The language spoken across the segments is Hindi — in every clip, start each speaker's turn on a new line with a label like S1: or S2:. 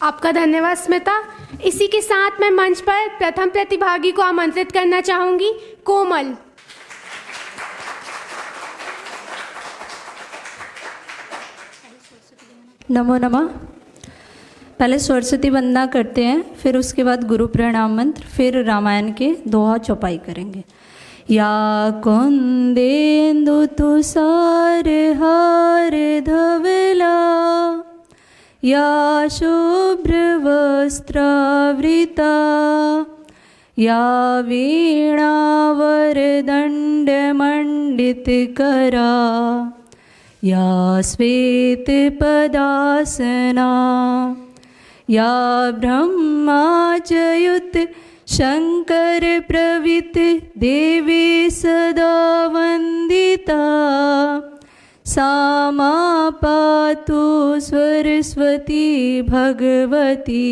S1: आपका धन्यवाद स्मिता। इसी के साथ मैं मंच पर प्रथम प्रतिभागी को आमंत्रित करना चाहूंगी, कोमल।
S2: नमो नमः। पहले सरस्वती वंदना करते हैं, फिर उसके बाद गुरु प्रणाम मंत्र, फिर रामायण के दोहा चौपाई करेंगे। या कुंदेन्दु तुषार हार धवला, या शुभ्र वस्त्रावृता, या वीणावरदण्ड मंडित करा, या श्वेत पदासना, या ब्रह्माच्युत शंकर प्रवृत देवी सदा वंदिता, सा मा पातु सरस्वती भगवती,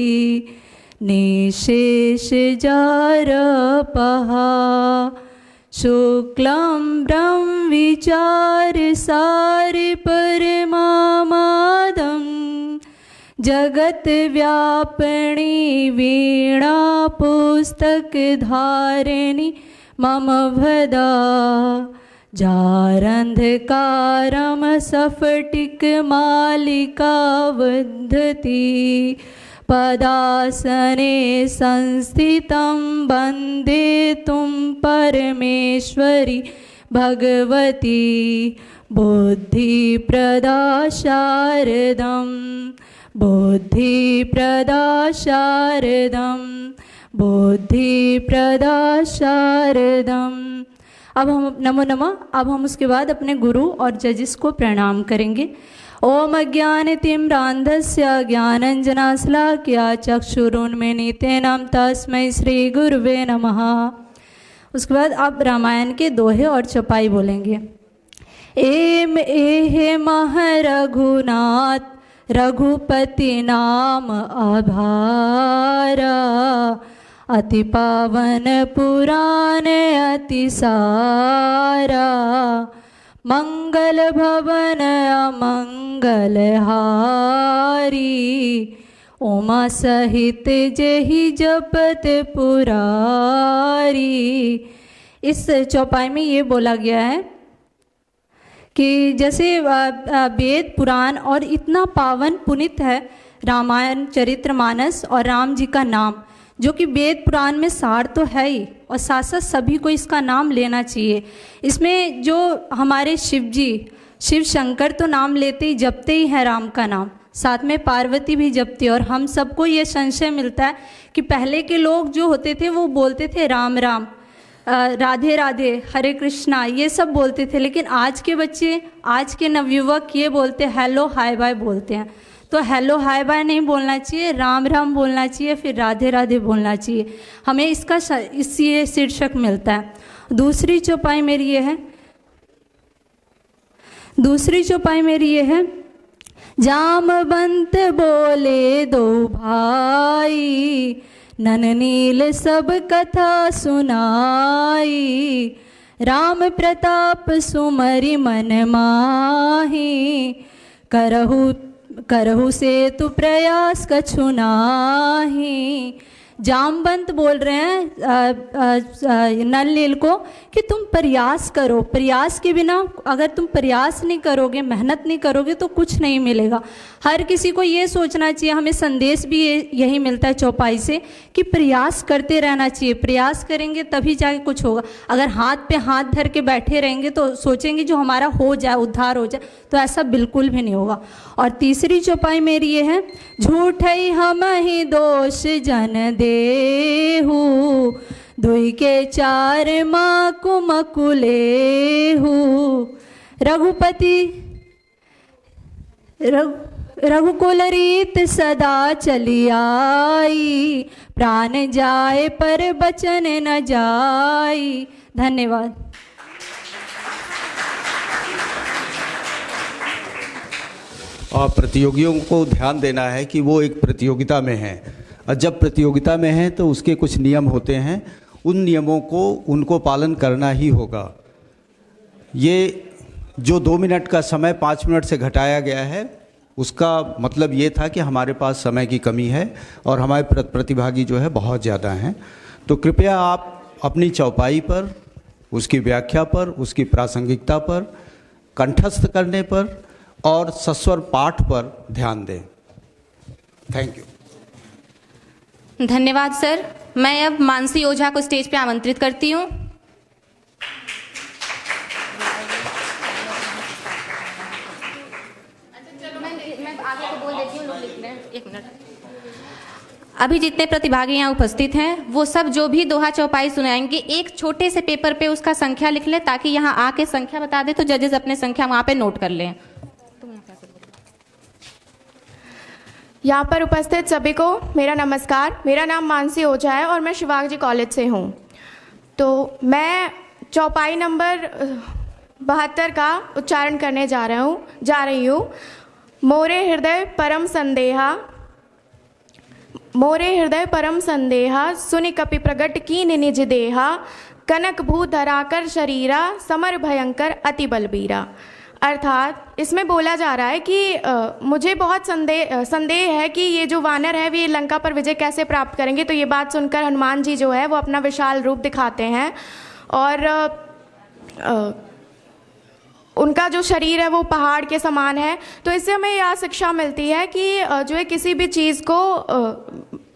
S2: निशेष जारपहा, शुक्लं ब्रह्म विचार सार परमामादं, जगत व्यापिनी वीणा पुस्तक धारिणी मम भदा, जारंधकारम सफटिक मालिका वद्धति, पदासने संस्थितं वन्दे तुम परमेश्वरी भगवती, बुद्धिप्रदा शारदं, बुद्धिप्रदा शारदं, बुद्धिप्रदा शारदं। अब हम नमो नमः। अब हम उसके बाद अपने गुरु और जजिस को प्रणाम करेंगे। ओम अज्ञानतिमिरान्धस्य ज्ञानाञ्जनशलाकया चक्षुरुन्मीलितेन तस्मै श्री गुरुवे नमः। उसके बाद आप रामायण के दोहे और चौपाई बोलेंगे। एम एहे मह रघुनाथ, रघुपति नाम आभारा, अति पावन पुराण अति सारा, मंगल भवन अमंगल हारी, उमा सहित जेहि जपत पुरारी। इस चौपाई में ये बोला गया है कि जैसे वेद पुराण और इतना पावन पुनित है रामायण चरित्रमानस और राम जी का नाम, जो कि वेद पुराण में सार तो है ही, और साथ साथ सभी को इसका नाम लेना चाहिए। इसमें जो हमारे शिव जी, शिव शंकर तो नाम लेते ही जपते ही हैं राम का नाम, साथ में पार्वती भी जपती है। और हम सबको ये संशय मिलता है कि पहले के लोग जो होते थे वो बोलते थे राम राम, राधे राधे, हरे कृष्णा, ये सब बोलते थे। लेकिन आज के बच्चे, आज के नवयुवक ये बोलते हेलो हाय बाय बोलते हैं। तो हेलो हाय बाय नहीं बोलना चाहिए, राम राम बोलना चाहिए, फिर राधे राधे बोलना चाहिए। हमें इसका इससे शीर्षक मिलता है। दूसरी चौपाई मेरी ये है, जामवंत बोले दो भाई, नननील सब कथा सुनाई, राम प्रताप सुमरि मन माही, करहु से तु प्रयास कछु नाही। जामवंत बोल रहे हैं नल नील को कि तुम प्रयास करो, प्रयास के बिना अगर तुम प्रयास नहीं करोगे, मेहनत नहीं करोगे तो कुछ नहीं मिलेगा। हर किसी को ये सोचना चाहिए। हमें संदेश भी यही मिलता है चौपाई से कि प्रयास करते रहना चाहिए। प्रयास करेंगे तभी जाके कुछ होगा। अगर हाथ पे हाथ धर के बैठे रहेंगे तो सोचेंगे जो हमारा हो जाए, उद्धार हो जाए, तो ऐसा बिल्कुल भी नहीं होगा। और तीसरी चौपाई मेरी ये है, झूठई हम ही दोष जन देहु, दुई के चार माँ कुमकुलेहु, रघुकुल रीत सदा चली आई, प्राण जाए पर बचन न जाई। धन्यवाद।
S3: और प्रतियोगियों को ध्यान देना है कि वो एक प्रतियोगिता में हैं, और जब प्रतियोगिता में हैं तो उसके कुछ नियम होते हैं, उन नियमों को उनको पालन करना ही होगा। ये जो 2 मिनट का समय 5 मिनट से घटाया गया है, उसका मतलब ये था कि हमारे पास समय की कमी है और हमारे प्रतिभागी जो है बहुत ज़्यादा हैं। तो कृपया आप अपनी चौपाई पर, उसकी व्याख्या पर, उसकी प्रासंगिकता पर, कंठस्थ करने पर और सस्वर पाठ पर ध्यान दें। Thank you.
S4: धन्यवाद सर। मैं अब मानसी ओझा को स्टेज पे आमंत्रित करती हूँ। मैं आगे को बोल देती हूँ, लोग लिख रहे हैं। एक मिनट। अभी जितने प्रतिभागी यहाँ उपस्थित हैं वो सब जो भी दोहा चौपाई सुनाएंगे एक छोटे से पेपर पे उसका संख्या लिख लें, ताकि यहाँ आके संख्या बता दे तो जजेस अपने संख्या वहाँ पे नोट कर लें।
S5: यहाँ पर उपस्थित सभी को मेरा नमस्कार। मेरा नाम मानसी ओझा है और मैं शिवाजी कॉलेज से हूँ। तो मैं चौपाई नंबर 72 का उच्चारण करने जा रही हूँ। मोरे हृदय परम संदेहा, मोरे हृदय परम संदेहा, सुनि कपि प्रगट कीन निज देहा, कनक भू धराकर शरीरा, समर भयंकर अति बलबीरा। अर्थात इसमें बोला जा रहा है कि मुझे बहुत संदेह है कि ये जो वानर है वे लंका पर विजय कैसे प्राप्त करेंगे। तो ये बात सुनकर हनुमान जी जो है वो अपना विशाल रूप दिखाते हैं और उनका जो शरीर है वो पहाड़ के समान है। तो इससे हमें यह शिक्षा मिलती है कि जो है किसी भी चीज़ को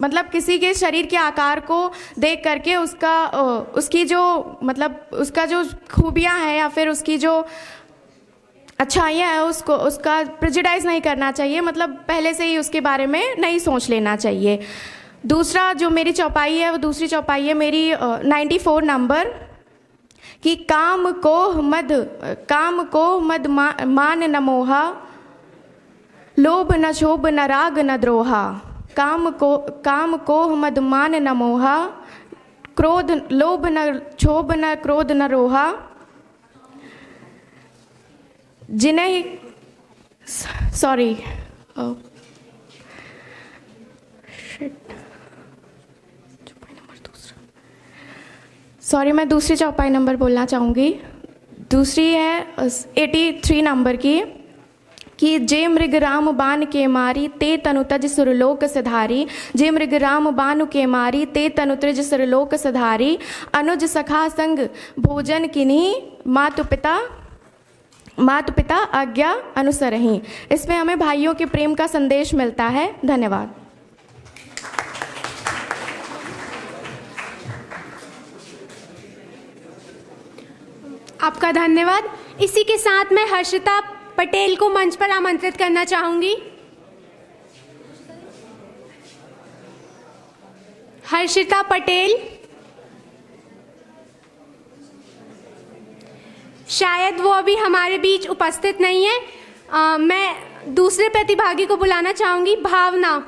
S5: मतलब किसी के शरीर के आकार को देख करके उसकी जो मतलब उसका जो खूबियाँ हैं या फिर उसकी जो अच्छाइयाँ हैं उसका प्रेजुडाइज नहीं करना चाहिए, मतलब पहले से ही उसके बारे में नहीं सोच लेना चाहिए। दूसरा जो मेरी चौपाई है वो दूसरी चौपाई है मेरी 94 नंबर कि काम को मद मान न मोहा, लोभ न क्षोभ न राग न द्रोहा। काम को मद मान न मोहा, लोभ न क्षोभ न क्रोध न रोहा। जिन्हें मैं दूसरी चौपाई नंबर बोलना चाहूँगी। दूसरी है 83 नंबर की कि जे मृग राम बाण के मारी, ते तनु तज सुरलोक सिधारी। जे मृग राम बाण के मारी, ते तनु तज सुरलोक सिधारी। अनुज सखा संग भोजन किन्हीं, मातु पिता आज्ञा अनुसरहि। इसमें हमें भाइयों के प्रेम का संदेश मिलता है। धन्यवाद।
S1: आपका धन्यवाद। इसी के साथ मैं हर्षिता पटेल को मंच पर आमंत्रित करना चाहूंगी। हर्षिता पटेल, शायद वो अभी हमारे बीच उपस्थित नहीं है। मैं दूसरे प्रतिभागी को बुलाना चाहूंगी। भावना,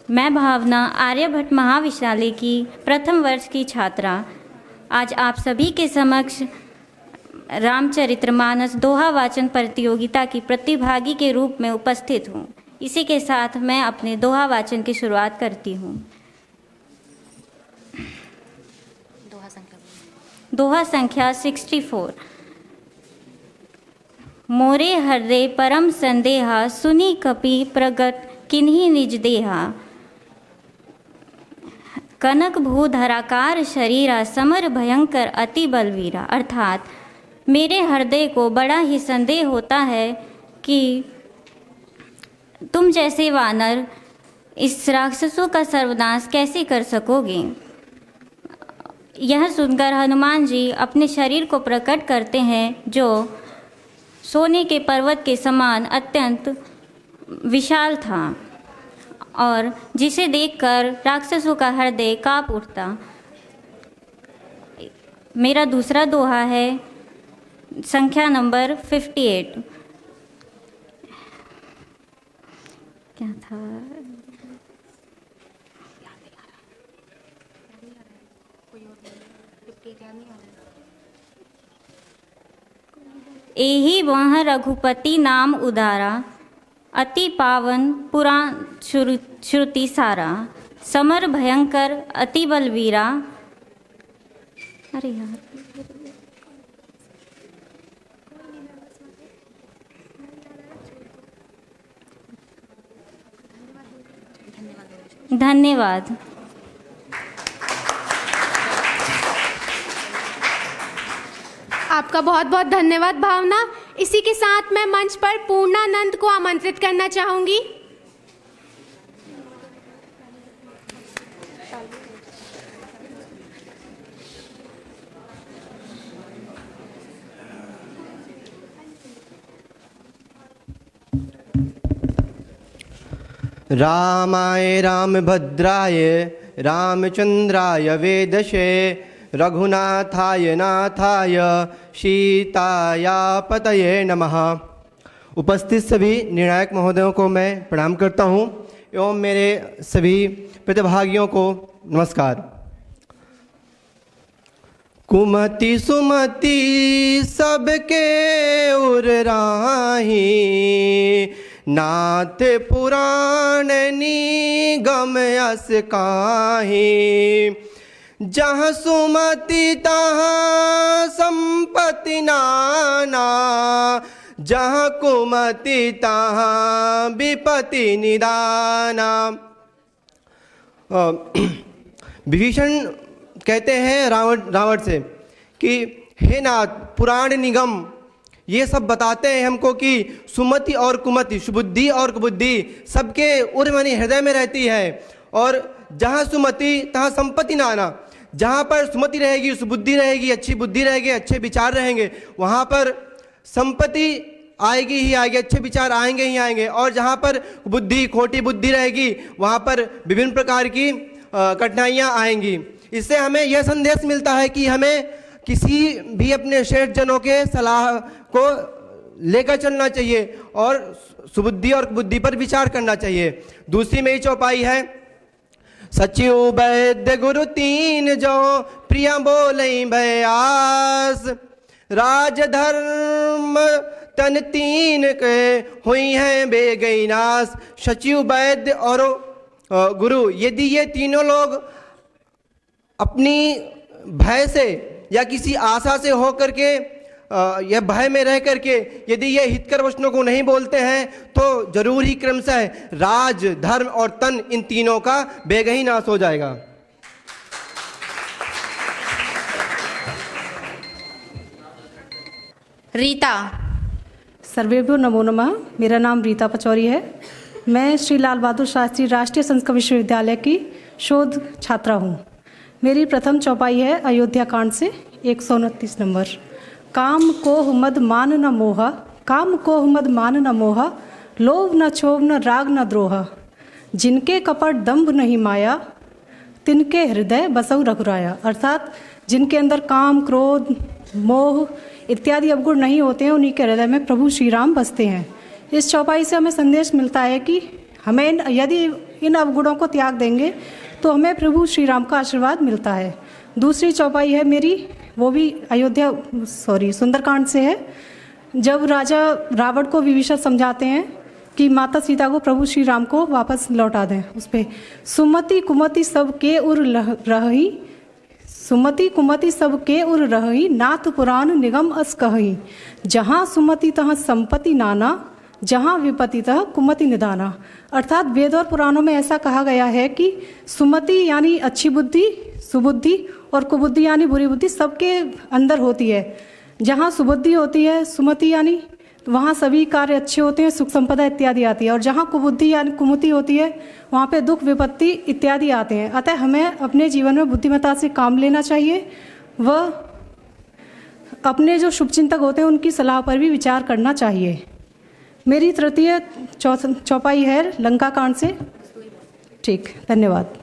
S6: मैं भावना आर्यभट्ट महाविद्यालय की प्रथम वर्ष की छात्रा आज आप सभी के समक्ष रामचरितमानस दोहा वाचन प्रतियोगिता की प्रतिभागी के रूप में उपस्थित हूँ। इसी के साथ मैं अपने दोहा वाचन की शुरुआत करती हूँ। दोहा संख्या 64। मोरे हृदय परम संदेहा, सुनी कपि प्रगट किन्हीं निज देहा। कनक भू धराकार शरीरा, समर भयंकर अति बलवीरा। अर्थात मेरे हृदय को बड़ा ही संदेह होता है कि तुम जैसे वानर इस राक्षसों का सर्वनाश कैसे कर सकोगे। यह सुनकर हनुमान जी अपने शरीर को प्रकट करते हैं जो सोने के पर्वत के समान अत्यंत विशाल था और जिसे देखकर राक्षसों का हृदय कांप उठता। मेरा दूसरा दोहा है संख्या नंबर 58। क्या था? एहि वह रघुपति नाम उदारा, अति पावन पुराण श्रुति सारा, समर भयंकर अति बलवीरा। अरे यार, धन्यवाद।
S1: आपका बहुत बहुत धन्यवाद भावना। इसी के साथ मैं मंच पर पूर्णानंद को आमंत्रित करना चाहूंगी।
S7: रामाय रामभद्राय रामचंद्राय वेदसे, रघुनाथाय नाथाय सीताया पतये नमः। उपस्थित सभी निर्णायक महोदयों को मैं प्रणाम करता हूं एवं मेरे सभी प्रतिभागियों को नमस्कार। कुमति सुमति सबके उर राही, नाथ पुराण निगम यस काहि। जहाँ सुमति तहाँ संपत्ति नाना, जहाँ कुमति तहाँ विपत्ति निदाना। विभीषण कहते हैं रावण से कि हे नाथ, पुराण निगम ये सब बताते हैं हमको कि सुमति और कुमति, सुबुद्धि और कुबुद्धि सबके उर यानी हृदय में रहती है। और जहाँ सुमति तहाँ संपत्ति ना आना, जहाँ पर सुमति रहेगी, सुबुद्धि रहेगी, अच्छी बुद्धि रहेगी, अच्छे विचार रहेंगे, वहाँ पर संपत्ति आएगी ही आएगी, अच्छे विचार आएंगे ही आएंगे। और जहाँ पर बुद्धि, खोटी बुद्धि रहेगी, वहाँ पर विभिन्न प्रकार की कठिनाइयाँ आएंगी। इससे हमें यह संदेश मिलता है कि हमें किसी भी अपने श्रेष्ठ जनों के सलाह को लेकर चलना चाहिए और सुबुद्धि और बुद्धि पर विचार करना चाहिए। दूसरी मेरी चौपाई है, सचिव वैद्य गुरु तीन जो प्रिया बोले भयास, राजधर्म तन तीन के हुई हैं बेगई नाश। सचिव वैद्य और गुरु, यदि ये तीनों लोग अपनी भय से या किसी आशा से हो करके यह भय में रह करके यदि ये हितकर वचनों को नहीं बोलते हैं तो जरूर ही क्रमशः राज, धर्म और तन, इन तीनों का बेगही नाश हो जाएगा।
S4: रीता।
S8: सर्वेभ्यो नमो नमः। मेरा नाम रीता पचौरी है। मैं श्री लाल बहादुर शास्त्री राष्ट्रीय संस्कृत विश्वविद्यालय की शोध छात्रा हूँ। मेरी प्रथम चौपाई है अयोध्या कांड से 129 नंबर। काम को मद मान न मोहा, काम को मद मान न मोहा, लोभ न क्षोभ न राग न द्रोह, जिनके कपट दंभ नहीं माया, तिनके हृदय बसऊ रघुराया। अर्थात जिनके अंदर काम, क्रोध, मोह इत्यादि अवगुण नहीं होते हैं, उन्हीं के हृदय में प्रभु श्री राम बसते हैं। इस चौपाई से हमें संदेश मिलता है कि हमें यदि इन अवगुणों को त्याग देंगे तो हमें प्रभु श्री राम का आशीर्वाद मिलता है। दूसरी चौपाई है मेरी, वो भी सुंदरकांड से है। जब राजा रावण को विभीषण समझाते हैं कि माता सीता को प्रभु श्री राम को वापस लौटा दें, उस पर सुमति कुमति सब के उर रही, सुमति कुमति सब के उर रही, नाथ पुराण निगम अस कही। जहाँ सुमति तहाँ संपत्ति नाना, जहाँ विपत्ति तह कुमति निदाना। अर्थात वेद और पुराणों में ऐसा कहा गया है कि सुमति यानी अच्छी बुद्धि, सुबुद्धि, और कुबुद्धि यानी बुरी बुद्धि सबके अंदर होती है। जहाँ सुबुद्धि होती है, सुमति यानी वहाँ सभी कार्य अच्छे होते हैं, सुख संपदा इत्यादि आती है। और जहाँ कुबुद्धि यानी कुमति होती है, वहाँ पे दुख विपत्ति इत्यादि आते हैं। अतः हमें अपने जीवन में बुद्धिमत्ता से काम लेना चाहिए व अपने जो शुभचिंतक होते हैं उनकी सलाह पर भी विचार करना चाहिए। मेरी तृतीय चौपाई है लंका कांड से। ठीक, धन्यवाद।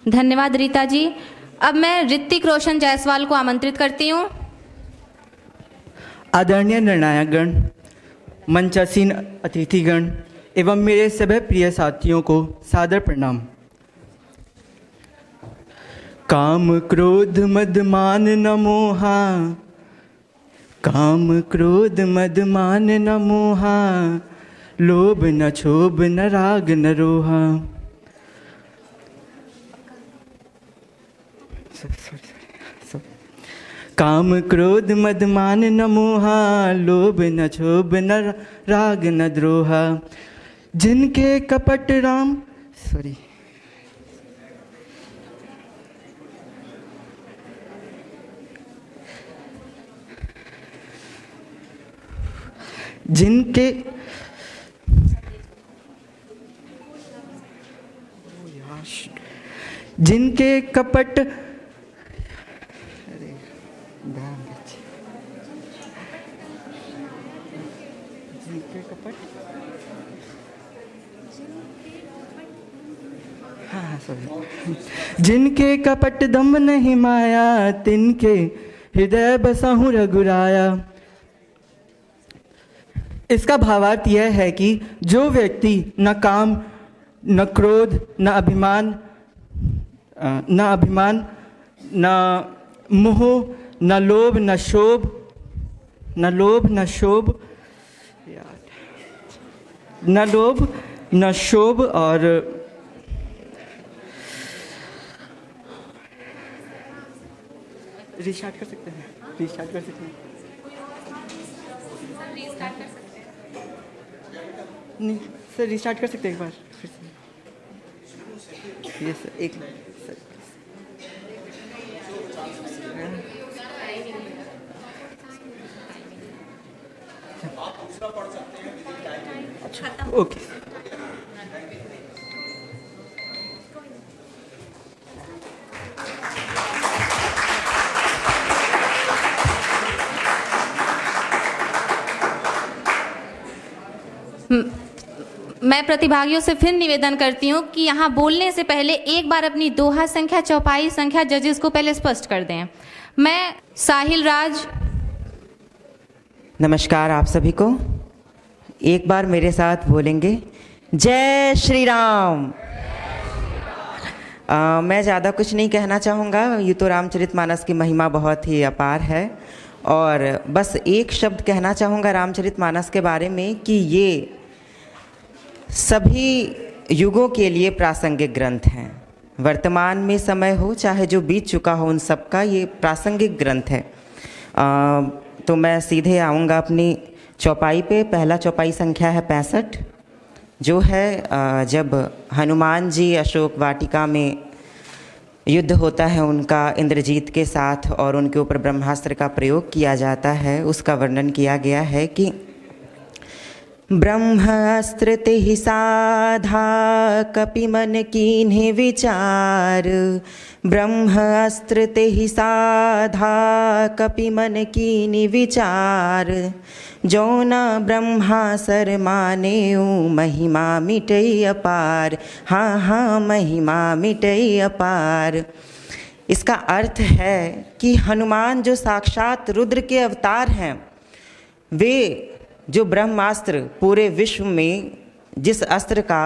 S4: धन्यवाद रीता जी। अब मैं ऋतिक रोशन जायसवाल को आमंत्रित करती हूँ।
S9: आदरणीय निर्णायकगण, मंचासीन अतिथिगण एवं मेरे सभी प्रिय साथियों को सादर प्रणाम। काम क्रोध मद मान न मोहा, काम क्रोध मद मान न मोहा, लोभ न क्षोभ न राग न रोहा। काम क्रोध मद मान न मोहा, लोभ न क्षोभ न राग न द्रोहा। जिनके कपट राम जिनके कपट जिनके कपट दम्भ नहीं माया, तिनके हृदय बसाहूँ रघुराया। इसका भावार्थ यह है कि जो व्यक्ति न काम न क्रोध न अभिमान न मोह न लोभ न शोभ और रिस्टार्ट कर सकते हैं। नहीं सर, रिस्टार्ट कर सकते हैं एक बार फिर से। यस सर, एक मिनट सर। ओके
S4: मैं प्रतिभागियों से फिर निवेदन करती हूँ कि यहाँ बोलने से पहले एक बार अपनी दोहा संख्या, चौपाई संख्या जजेस को पहले स्पष्ट कर दें। मैं साहिल राज।
S10: नमस्कार आप सभी को। एक बार मेरे साथ बोलेंगे जय श्री राम। मैं ज़्यादा कुछ नहीं कहना चाहूँगा, ये तो रामचरितमानस की महिमा बहुत ही अपार है। और बस एक शब्द कहना चाहूँगा रामचरितमानस के बारे में कि ये सभी युगों के लिए प्रासंगिक ग्रंथ हैं। वर्तमान में समय हो चाहे जो बीत चुका हो, उन सब का ये प्रासंगिक ग्रंथ है। तो मैं सीधे आऊँगा अपनी चौपाई पे। पहला चौपाई संख्या है 65, जो है जब हनुमान जी अशोक वाटिका में युद्ध होता है उनका इंद्रजीत के साथ और उनके ऊपर ब्रह्मास्त्र का प्रयोग किया जाता है। उसका वर्णन किया गया है कि ब्रह्मास्त्र तेहि साधा कपि मन कीन्हि विचार, ब्रह्मास्त्र तेहि साधा कपि मन कीन्हि विचार, जो न ब्रह्मा सर मानेऊ महिमा मिटई अपार। हाँ हाँ महिमा मिटई अपार। इसका अर्थ है कि हनुमान जो साक्षात रुद्र के अवतार हैं, वे जो ब्रह्मास्त्र पूरे विश्व में जिस अस्त्र का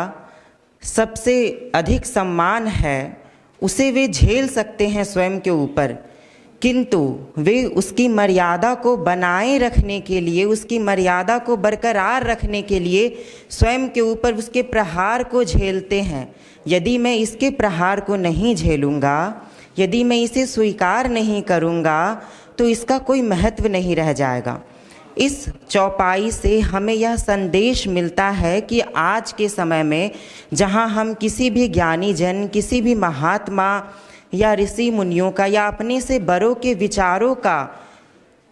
S10: सबसे अधिक सम्मान है उसे वे झेल सकते हैं स्वयं के ऊपर, किंतु वे उसकी मर्यादा को बनाए रखने के लिए, उसकी मर्यादा को बरकरार रखने के लिए स्वयं के ऊपर उसके प्रहार को झेलते हैं। यदि मैं इसके प्रहार को नहीं झेलूँगा, यदि मैं इसे स्वीकार नहीं करूँगा, तो इसका कोई महत्व नहीं रह जाएगा। इस चौपाई से हमें यह संदेश मिलता है कि आज के समय में जहाँ हम किसी भी ज्ञानी जन, किसी भी महात्मा या ऋषि मुनियों का या अपने से बड़ों के विचारों का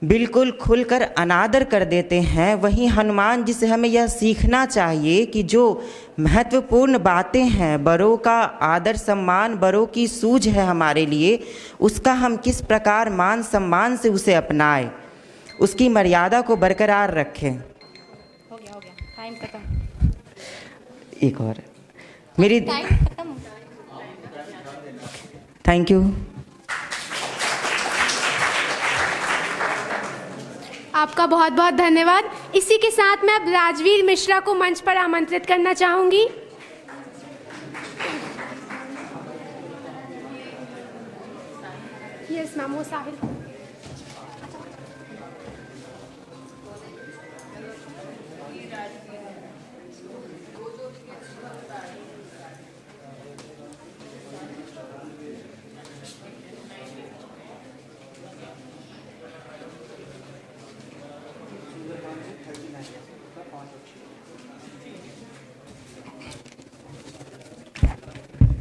S10: बिल्कुल खुलकर अनादर कर देते हैं, वहीं हनुमान जी से हमें यह सीखना चाहिए कि जो महत्वपूर्ण बातें हैं, बड़ों का आदर सम्मान, बड़ों की सूझ है हमारे लिए, उसका हम किस प्रकार मान सम्मान से उसे अपनाएं, उसकी मर्यादा को बरकरार रखें।
S4: हो गया टाइम खत्म।
S10: एक और मेरी
S4: टाइम खत्म।
S10: Thank you.
S1: आपका बहुत बहुत धन्यवाद। इसी के साथ मैं अब राजवीर मिश्रा को मंच पर आमंत्रित करना चाहूंगी। यस मैम, वो साहिल।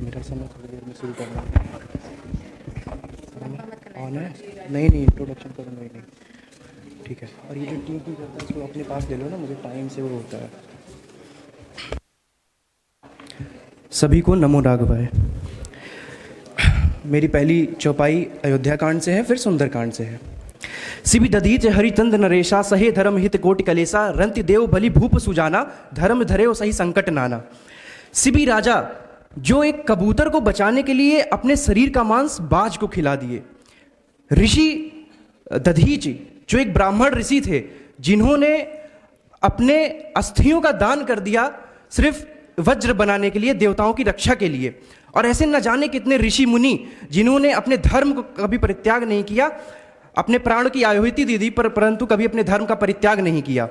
S9: मेरा समय थोड़ी देर में शुरू करना ऑन है? नहीं इंट्रोडक्शन करूँगा ही नहीं, ठीक है। और ये जो टी करता है इसको अपने पास ले लो ना, मुझे टाइम से वो होता है। सभी को नमो राघवाय। मेरी पहली चौपाई अयोध्या कांड से है, फिर सुंदर कांड से है। सिबि दधीच हरिचंद नरेशा, सहे धर्म हित कोटि कलेसा, रंति देव बलि भूप सुजाना, धर्म धरेव सही संकट नाना। सिबि राजा जो एक कबूतर को बचाने के लिए अपने शरीर का मांस बाज को खिला दिए। ऋषि दधीच जो एक ब्राह्मण ऋषि थे, जिन्होंने अपने अस्थियों का दान कर दिया सिर्फ वज्र बनाने के लिए, देवताओं की रक्षा के लिए। और ऐसे न जाने कितने ऋषि मुनि जिन्होंने अपने धर्म को कभी परित्याग नहीं किया, अपने प्राण की आहुति दे दी परंतु कभी अपने धर्म का परित्याग नहीं किया।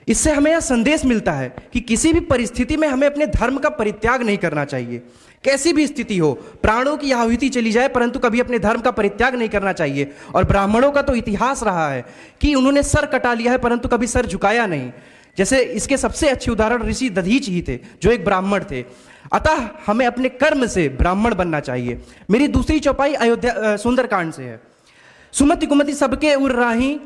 S9: इससे हमें यह संदेश मिलता है कि किसी भी परिस्थिति में हमें अपने धर्म का परित्याग नहीं करना चाहिए। कैसी भी स्थिति हो, प्राणों की आहुति चली जाए परंतु कभी अपने धर्म का परित्याग नहीं करना चाहिए। और ब्राह्मणों का तो इतिहास रहा है कि उन्होंने सर कटा लिया है परंतु कभी सर झुकाया नहीं। जैसे इसके सबसे अच्छे उदाहरण ऋषि दधीच ही थे, जो एक ब्राह्मण थे। अतः हमें अपने कर्म से ब्राह्मण बनना चाहिए। मेरी दूसरी चौपाई अयोध्या सुंदरकांड से है। सुमति कुमति सबके उर राही,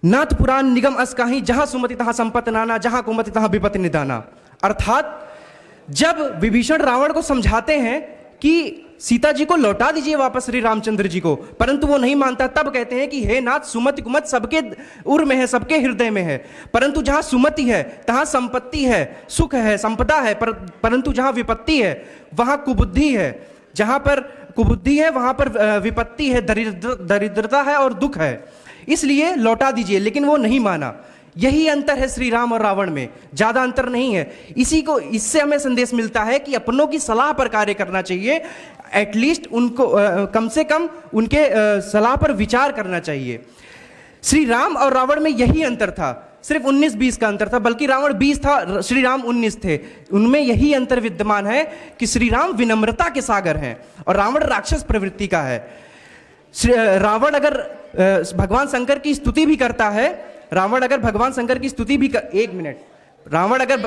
S9: नाथ पुराण निगम अस काही, जहां सुमति तहां संपत नाना, जहां कुमति तहां विपत्ति निदाना। अर्थात जब विभीषण रावण को समझाते हैं कि सीता जी को लौटा दीजिए वापस श्री रामचंद्र जी को, परंतु वो नहीं मानता, तब कहते हैं कि हे नाथ, सुमति कुमत सबके उर में है, सबके हृदय में है, परंतु जहां सुमति है तहां संपत्ति है, सुख है, संपदा है, परंतु जहां विपत्ति है वहां कुबुद्धि है। जहां पर कुबुद्धि है वहां पर विपत्ति है, दरिद्रता है और दुख है, इसलिए लौटा दीजिए। लेकिन वो नहीं माना। यही अंतर है श्री राम और रावण में, ज्यादा अंतर नहीं है। इससे हमें संदेश मिलता है कि अपनों की सलाह पर कार्य करना चाहिए, एटलीस्ट उनको कम से कम उनके सलाह पर विचार करना चाहिए। श्री राम और रावण में यही अंतर था, सिर्फ 19-20 का अंतर था, बल्कि रावण 20 था, श्री राम 19 थे। उनमें यही अंतर विद्यमान है कि श्री राम विनम्रता के सागर हैं और रावण राक्षस प्रवृत्ति का है। रावण अगर भगवान शंकर की स्तुति भी करता है, एक मिनट, रावण अगर,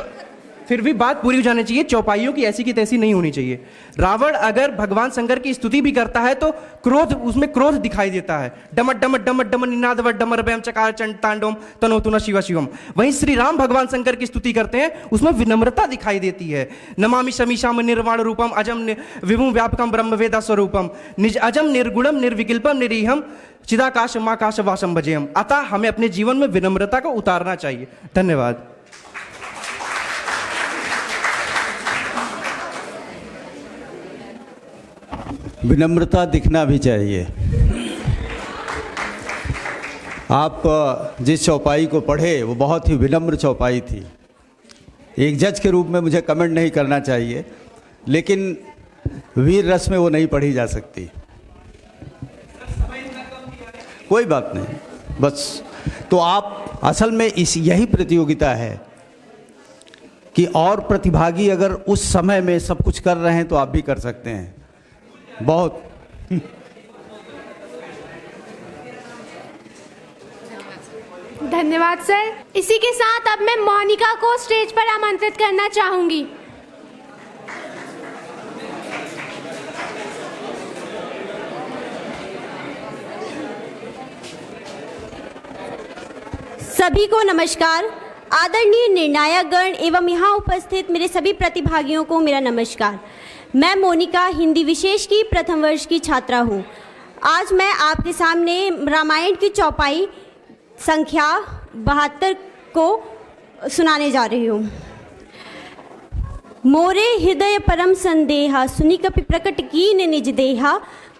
S9: फिर भी बात पूरी हो जानी चाहिए, चौपाइयों की ऐसी की तैसी नहीं होनी चाहिए। रावण अगर भगवान शंकर की स्तुति भी करता है तो क्रोध, उसमें क्रोध दिखाई देता है। डमट डमट डमट डमट निनाद डमर बम चकार चंड तांडोम तनोतुना शिवा शिवम। वहीं श्री राम भगवान शंकर की स्तुति करते हैं, उसमें विनम्रता दिखाई देती है। नमामि शमीशाम निर्वाण रूपम अजम विभुम व्यापकम ब्रह्म वेदा स्वरूपम निज अजम निर्गुणम निर्विकल्पम निरीहम चिदाकाश माकाश वासम भजेयम। अतः हमें अपने जीवन में विनम्रता को उतारना चाहिए। धन्यवाद।
S3: विनम्रता दिखना भी चाहिए। आप जिस चौपाई को पढ़े वो बहुत ही विनम्र चौपाई थी। एक जज के रूप में मुझे कमेंट नहीं करना चाहिए, लेकिन वीर रस में वो नहीं पढ़ी जा सकती। कोई बात नहीं, बस तो आप असल में यही प्रतियोगिता है कि और प्रतिभागी अगर उस समय में सब कुछ कर रहे हैं तो आप भी कर सकते हैं। बहुत
S1: धन्यवाद सर। इसी के साथ अब मैं मोनिका को स्टेज पर आमंत्रित करना चाहूंगी।
S11: सभी को नमस्कार। आदरणीय निर्णायक गण एवं यहाँ उपस्थित मेरे सभी प्रतिभागियों को मेरा नमस्कार। मैं मोनिका हिंदी विशेष की प्रथम वर्ष की छात्रा हूँ। आज मैं आपके सामने रामायण की चौपाई संख्या 72 को सुनाने जा रही हूँ। मोरे हृदय परम संदेहा, सुनी कपि प्रकट कीन निज देहा,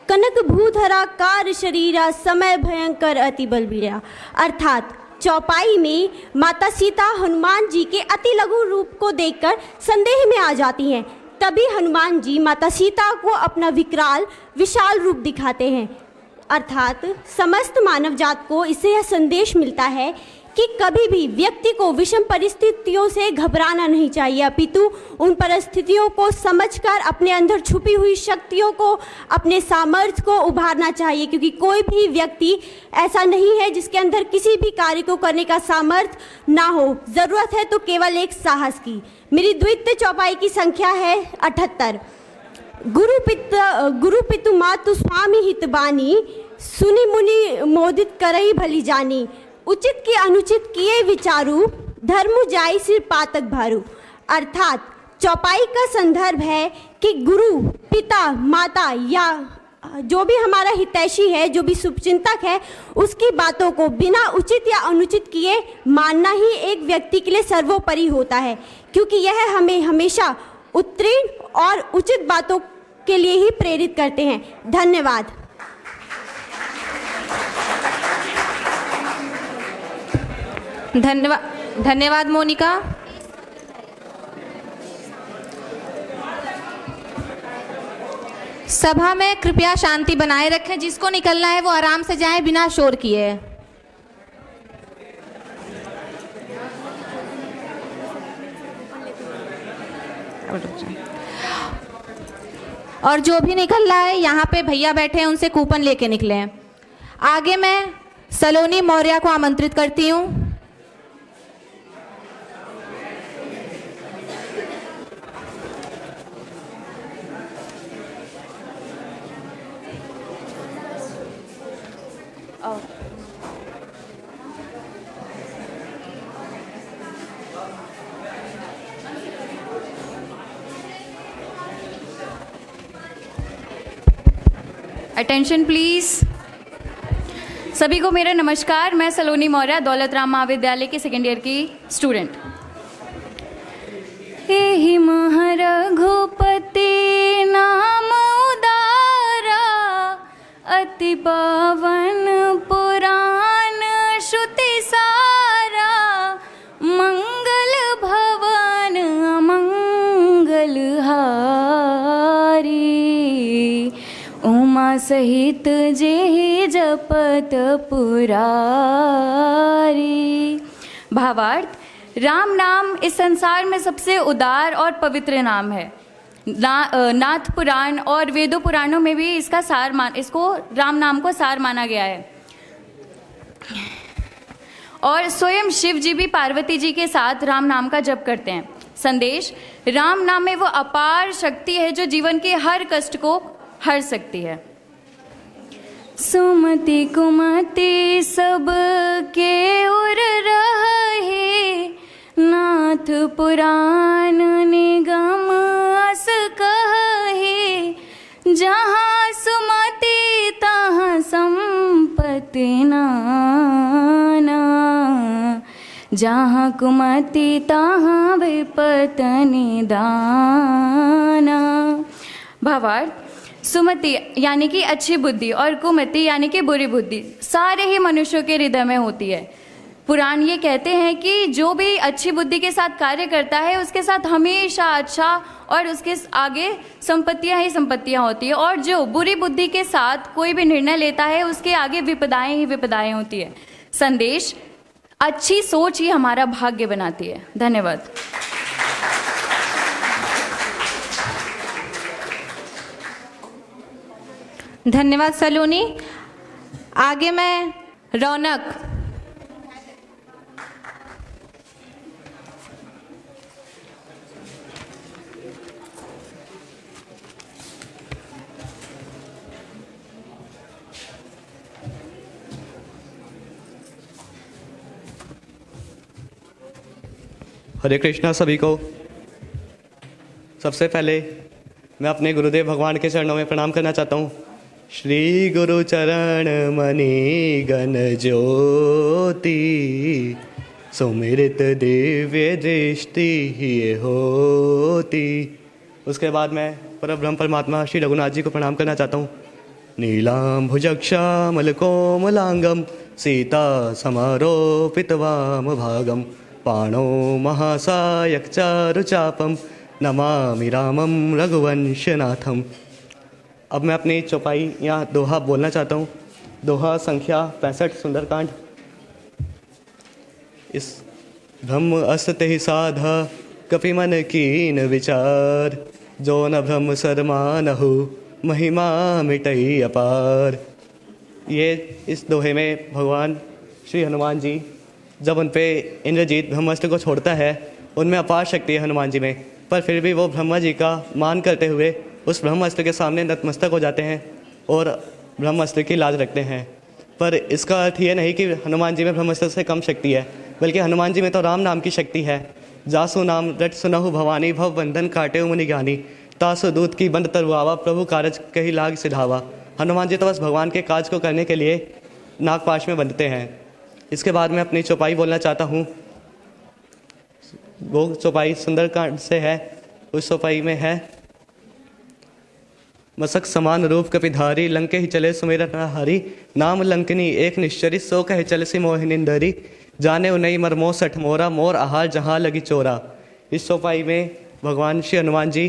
S11: कनक भूधरा कार शरीरा, समय भयंकर अति बलबीरा। अर्थात चौपाई में माता सीता हनुमान जी के अति लघु रूप को देखकर संदेह में आ जाती हैं। तभी हनुमान जी माता सीता को अपना विकराल विशाल रूप दिखाते हैं। अर्थात समस्त मानव जात को इससे यह संदेश मिलता है कि कभी भी व्यक्ति को विषम परिस्थितियों से घबराना नहीं चाहिए, अपितु उन परिस्थितियों को समझकर अपने अंदर छुपी हुई शक्तियों को, अपने सामर्थ्य को उभारना चाहिए, क्योंकि कोई भी व्यक्ति ऐसा नहीं है जिसके अंदर किसी भी कार्य को करने का सामर्थ्य ना हो। ज़रूरत है तो केवल एक साहस की। मेरी द्वितीय चौपाई की संख्या है 78। गुरु पितु मातु स्वामी हितबानी, सुनि मुनि मोदित करई भली जानी, उचित की अनुचित किए विचारू, धर्म जाई सिर पातक भारू। अर्थात चौपाई का संदर्भ है कि गुरु, पिता, माता या जो भी हमारा हितैषी है, जो भी शुभचिंतक है, उसकी बातों को बिना उचित या अनुचित किए मानना ही एक व्यक्ति के लिए सर्वोपरि होता है, क्योंकि यह हमें हमेशा उत्तीर्ण और उचित बातों के लिए ही प्रेरित करते हैं। धन्यवाद।
S4: धन्यवाद मोनिका। सभा में कृपया शांति बनाए रखें। जिसको निकलना है वो आराम से जाए बिना शोर किए। और जो भी निकल रहा है, यहाँ पे भैया बैठे हैं, उनसे कूपन लेके निकले। आगे मैं सलोनी मौर्य को आमंत्रित करती हूँ।
S12: Attention please. सभी को मेरा नमस्कार। मैं सलोनी मौर्य, दौलत राम महाविद्यालय की सेकेंड ईयर की स्टूडेंट। एहि महारघुपति नाम उदारा, अति पावन पुराण श्रुति सारा, मंगल भवन अमंगल हारी, उमा सहित जे जपत पुरारी। भावार्थ, राम नाम इस संसार में सबसे उदार और पवित्र नाम है। नाथ पुराण और वेदों पुराणों में भी इसका इसको राम नाम को सार माना गया है। और स्वयं शिव जी भी पार्वती जी के साथ राम नाम का जप करते हैं। संदेश, राम नाम में वो अपार शक्ति है जो जीवन के हर कष्ट को हर सकती है। सुमति कुमति सब के उर रहे, नाथ पुराण निगम अस कहे, जहाँ सुमति तहाँ संपत्ति नाना, जहाँ कुमति तहाँ विपत निदाना। भावार्थ, सुमति यानी कि अच्छी बुद्धि और कुमति यानी कि बुरी बुद्धि सारे ही मनुष्यों के हृदय में होती है। पुराण ये कहते हैं कि जो भी अच्छी बुद्धि के साथ कार्य करता है उसके साथ हमेशा अच्छा और उसके आगे संपत्तियां ही संपत्तियां होती है, और जो बुरी बुद्धि के साथ कोई भी निर्णय लेता है उसके आगे विपदाएं ही विपदाएं होती है। संदेश, अच्छी सोच ही हमारा भाग्य बनाती है। धन्यवाद।
S4: धन्यवाद सलोनी। आगे मैं रौनक।
S13: हरे कृष्णा सभी को। सबसे पहले मैं अपने गुरुदेव भगवान के चरणों में प्रणाम करना चाहता हूँ। श्री गुरु चरण मणि गण ज्योति, सुमिरित दिव्य दृष्टि ही होती। उसके बाद मैं परब्रह्म परमात्मा श्री रघुनाथ जी को प्रणाम करना चाहता हूँ। नीलाम भुजक्षामल कोमलांगम, सीता समारोपित वाम भागम, पाणो महासायक चारुचापम, नमामि रामम रघुवंशनाथम। अब मैं अपनी चौपाई या दोहा बोलना चाहता हूँ। दोहा संख्या 65 सुंदरकांड। इस ब्रह्म असत ही साधा कपि मन कीन विचार, जो न ब्रह्म सरमानहु महिमा मिटई अपार। ये इस दोहे में भगवान श्री हनुमान जी जब उन पे इंद्रजीत ब्रह्मास्त्र को छोड़ता है, उनमें अपार शक्ति है हनुमान जी में, पर फिर भी वो ब्रह्मा जी का मान करते हुए उस ब्रह्मास्त्र के सामने नतमस्तक हो जाते हैं और ब्रह्मास्त्र की लाज रखते हैं। पर इसका अर्थ ये नहीं कि हनुमान जी में ब्रह्मास्त्र से कम शक्ति है, बल्कि हनुमान जी में तो राम नाम की शक्ति है। जासु नाम रट सुनहु भवानी, भव बंधन काटे मुनि ज्ञानी, तासु दूत की बंद तरुआवा, प्रभु कारज कही लाग सिधावा। हनुमान जी तो बस भगवान के काज को करने के लिए नागपाश में बंधते हैं। इसके बाद मैं अपनी चौपाई बोलना चाहता हूँ। वो चौपाई सुंदरकांड से है। उस चौपाई में है, मसक समान रूप कपिधारी, लंके ही चले सुमेरा हरि, नाम लंकनी एक निश्चरी, सो कहे चले सी मोहिनिंदरी, जाने उन्हीं मरमो सठ मोरा, मोर आहार जहाँ लगी चोरा। इस चौपाई में भगवान श्री हनुमान जी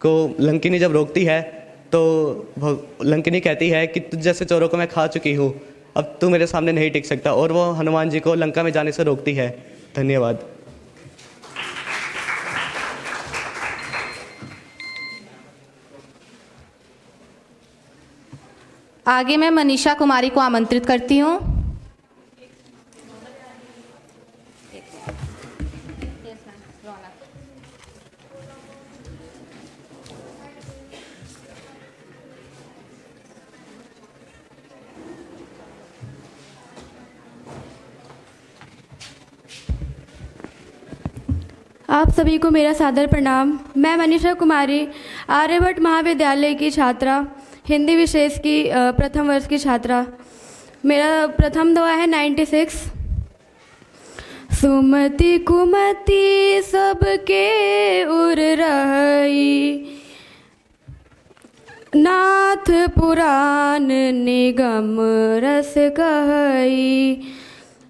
S13: को लंकिनी जब रोकती है तो लंकिनी कहती है कि तुझ जैसे चोरों को मैं खा चुकी हूँ, अब तू मेरे सामने नहीं टिक सकता, और वो हनुमान जी को लंका में जाने से रोकती है। धन्यवाद।
S4: आगे मैं मनीषा कुमारी को आमंत्रित करती हूँ।
S14: आप सभी को मेरा सादर प्रणाम। मैं मनीषा कुमारी आर्यभट्ट महाविद्यालय की छात्रा, हिंदी विशेष की प्रथम वर्ष की छात्रा। मेरा प्रथम दोहा है 96। सुमति कुमति सबके उर रही, नाथ पुराण निगम रस कहई,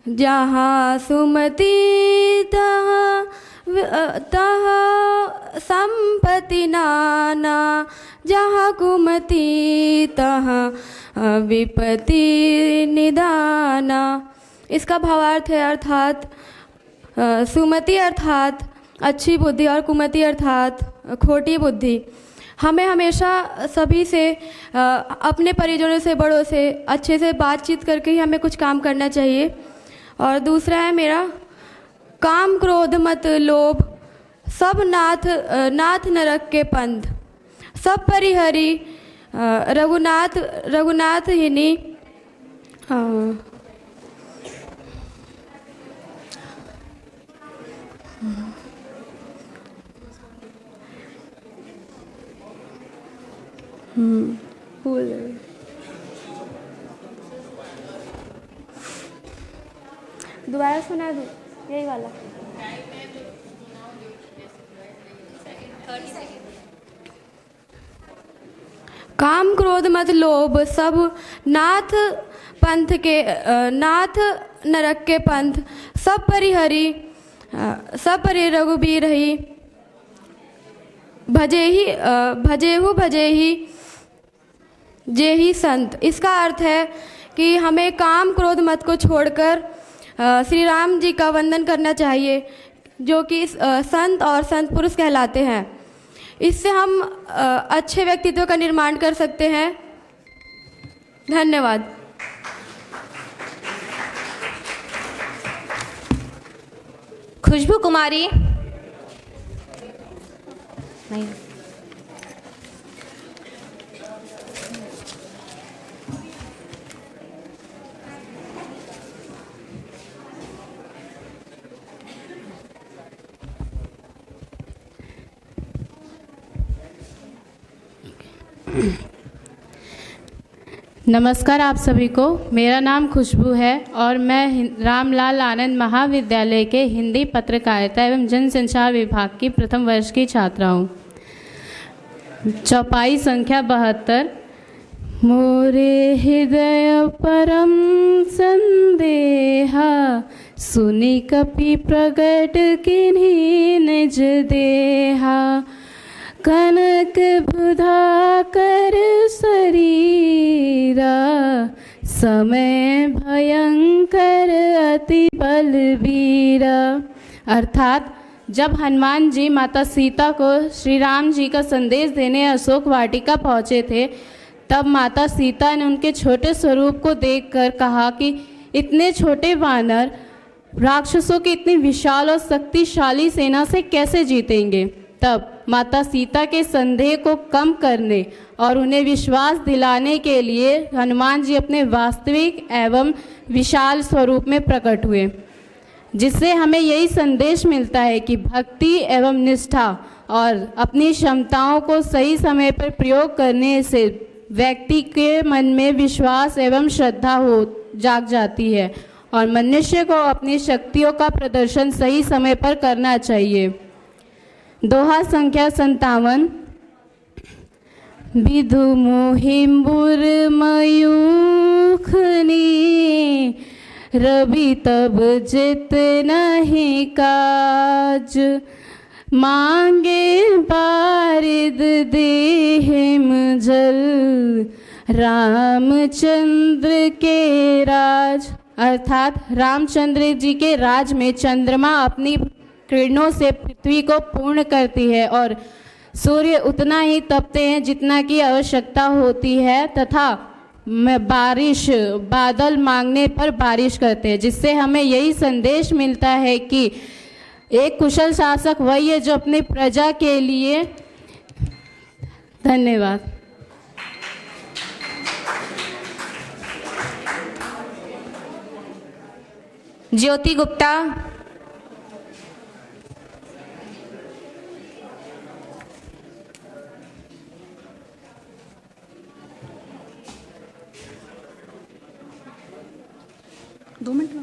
S14: जहाँ सुमति तहाँ संपत्ति नाना, जहाँ कुमति तहाँ विपत्ति निदाना। इसका भावार्थ है अर्थात सुमति अर्थात अच्छी बुद्धि और कुमति अर्थात खोटी बुद्धि। हमें हमेशा सभी से अपने परिजनों से, बड़ों से अच्छे से बातचीत करके ही हमें कुछ काम करना चाहिए। और दूसरा है मेरा, काम क्रोध मत लोभ, सब नाथ नरक के पंथ, सब परिहरी रघुनाथ हिनी। दोबारा सुना दूँ यही वाला। काम क्रोध मत लोभ, सब नाथ पंथ के नाथ नरक के पंथ, सब परिहरी रघुबीर ही, भजे ही जे ही संत। इसका अर्थ है कि हमें काम क्रोध मत को छोड़कर श्री राम जी का वंदन करना चाहिए, जो कि संत और संत पुरुष कहलाते हैं। इससे हम अच्छे व्यक्तित्व का निर्माण कर सकते हैं। धन्यवाद।
S4: खुशबू कुमारी। नहीं,
S15: नमस्कार आप सभी को। मेरा नाम खुशबू है और मैं रामलाल आनंद महाविद्यालय के हिंदी पत्रकारिता एवं जनसंचार विभाग की प्रथम वर्ष की छात्रा हूँ। चौपाई संख्या 72। मोरे हृदय परम संदेहा, सुनी कपि प्रगट किन्हीं निज देहा, कनक बुधा कर शरीरा, समय भयंकर अति बलबीरा। अर्थात जब हनुमान जी माता सीता को श्री राम जी का संदेश देने अशोक वाटिका पहुँचे थे, तब माता सीता ने उनके छोटे स्वरूप को देखकर कहा कि इतने छोटे वानर राक्षसों की इतनी विशाल और शक्तिशाली सेना से कैसे जीतेंगे। तब माता सीता के संदेह को कम करने और उन्हें विश्वास दिलाने के लिए हनुमान जी अपने वास्तविक एवं विशाल स्वरूप में प्रकट हुए, जिससे हमें यही संदेश मिलता है कि भक्ति एवं निष्ठा और अपनी क्षमताओं को सही समय पर प्रयोग करने से व्यक्ति के मन में विश्वास एवं श्रद्धा हो जाग जाती है और मनुष्य को अपनी शक्तियों का प्रदर्शन सही समय पर करना चाहिए। दोहा संख्या 57। विधु मोहिम्बुर मयूखनी, रवि तब जित नहीं काज। मांगे बारिद देहिम जल, रामचंद्र के राज। अर्थात रामचंद्र जी के राज में चंद्रमा अपनी किरणों से पृथ्वी को पूर्ण करती है और सूर्य उतना ही तपते हैं जितना की आवश्यकता होती है, तथा बारिश बादल मांगने पर बारिश करते हैं, जिससे हमें यही संदेश मिलता है कि एक कुशल शासक वही है जो अपनी प्रजा के लिए। धन्यवाद।
S4: ज्योति गुप्ता।
S14: दो मिनट में।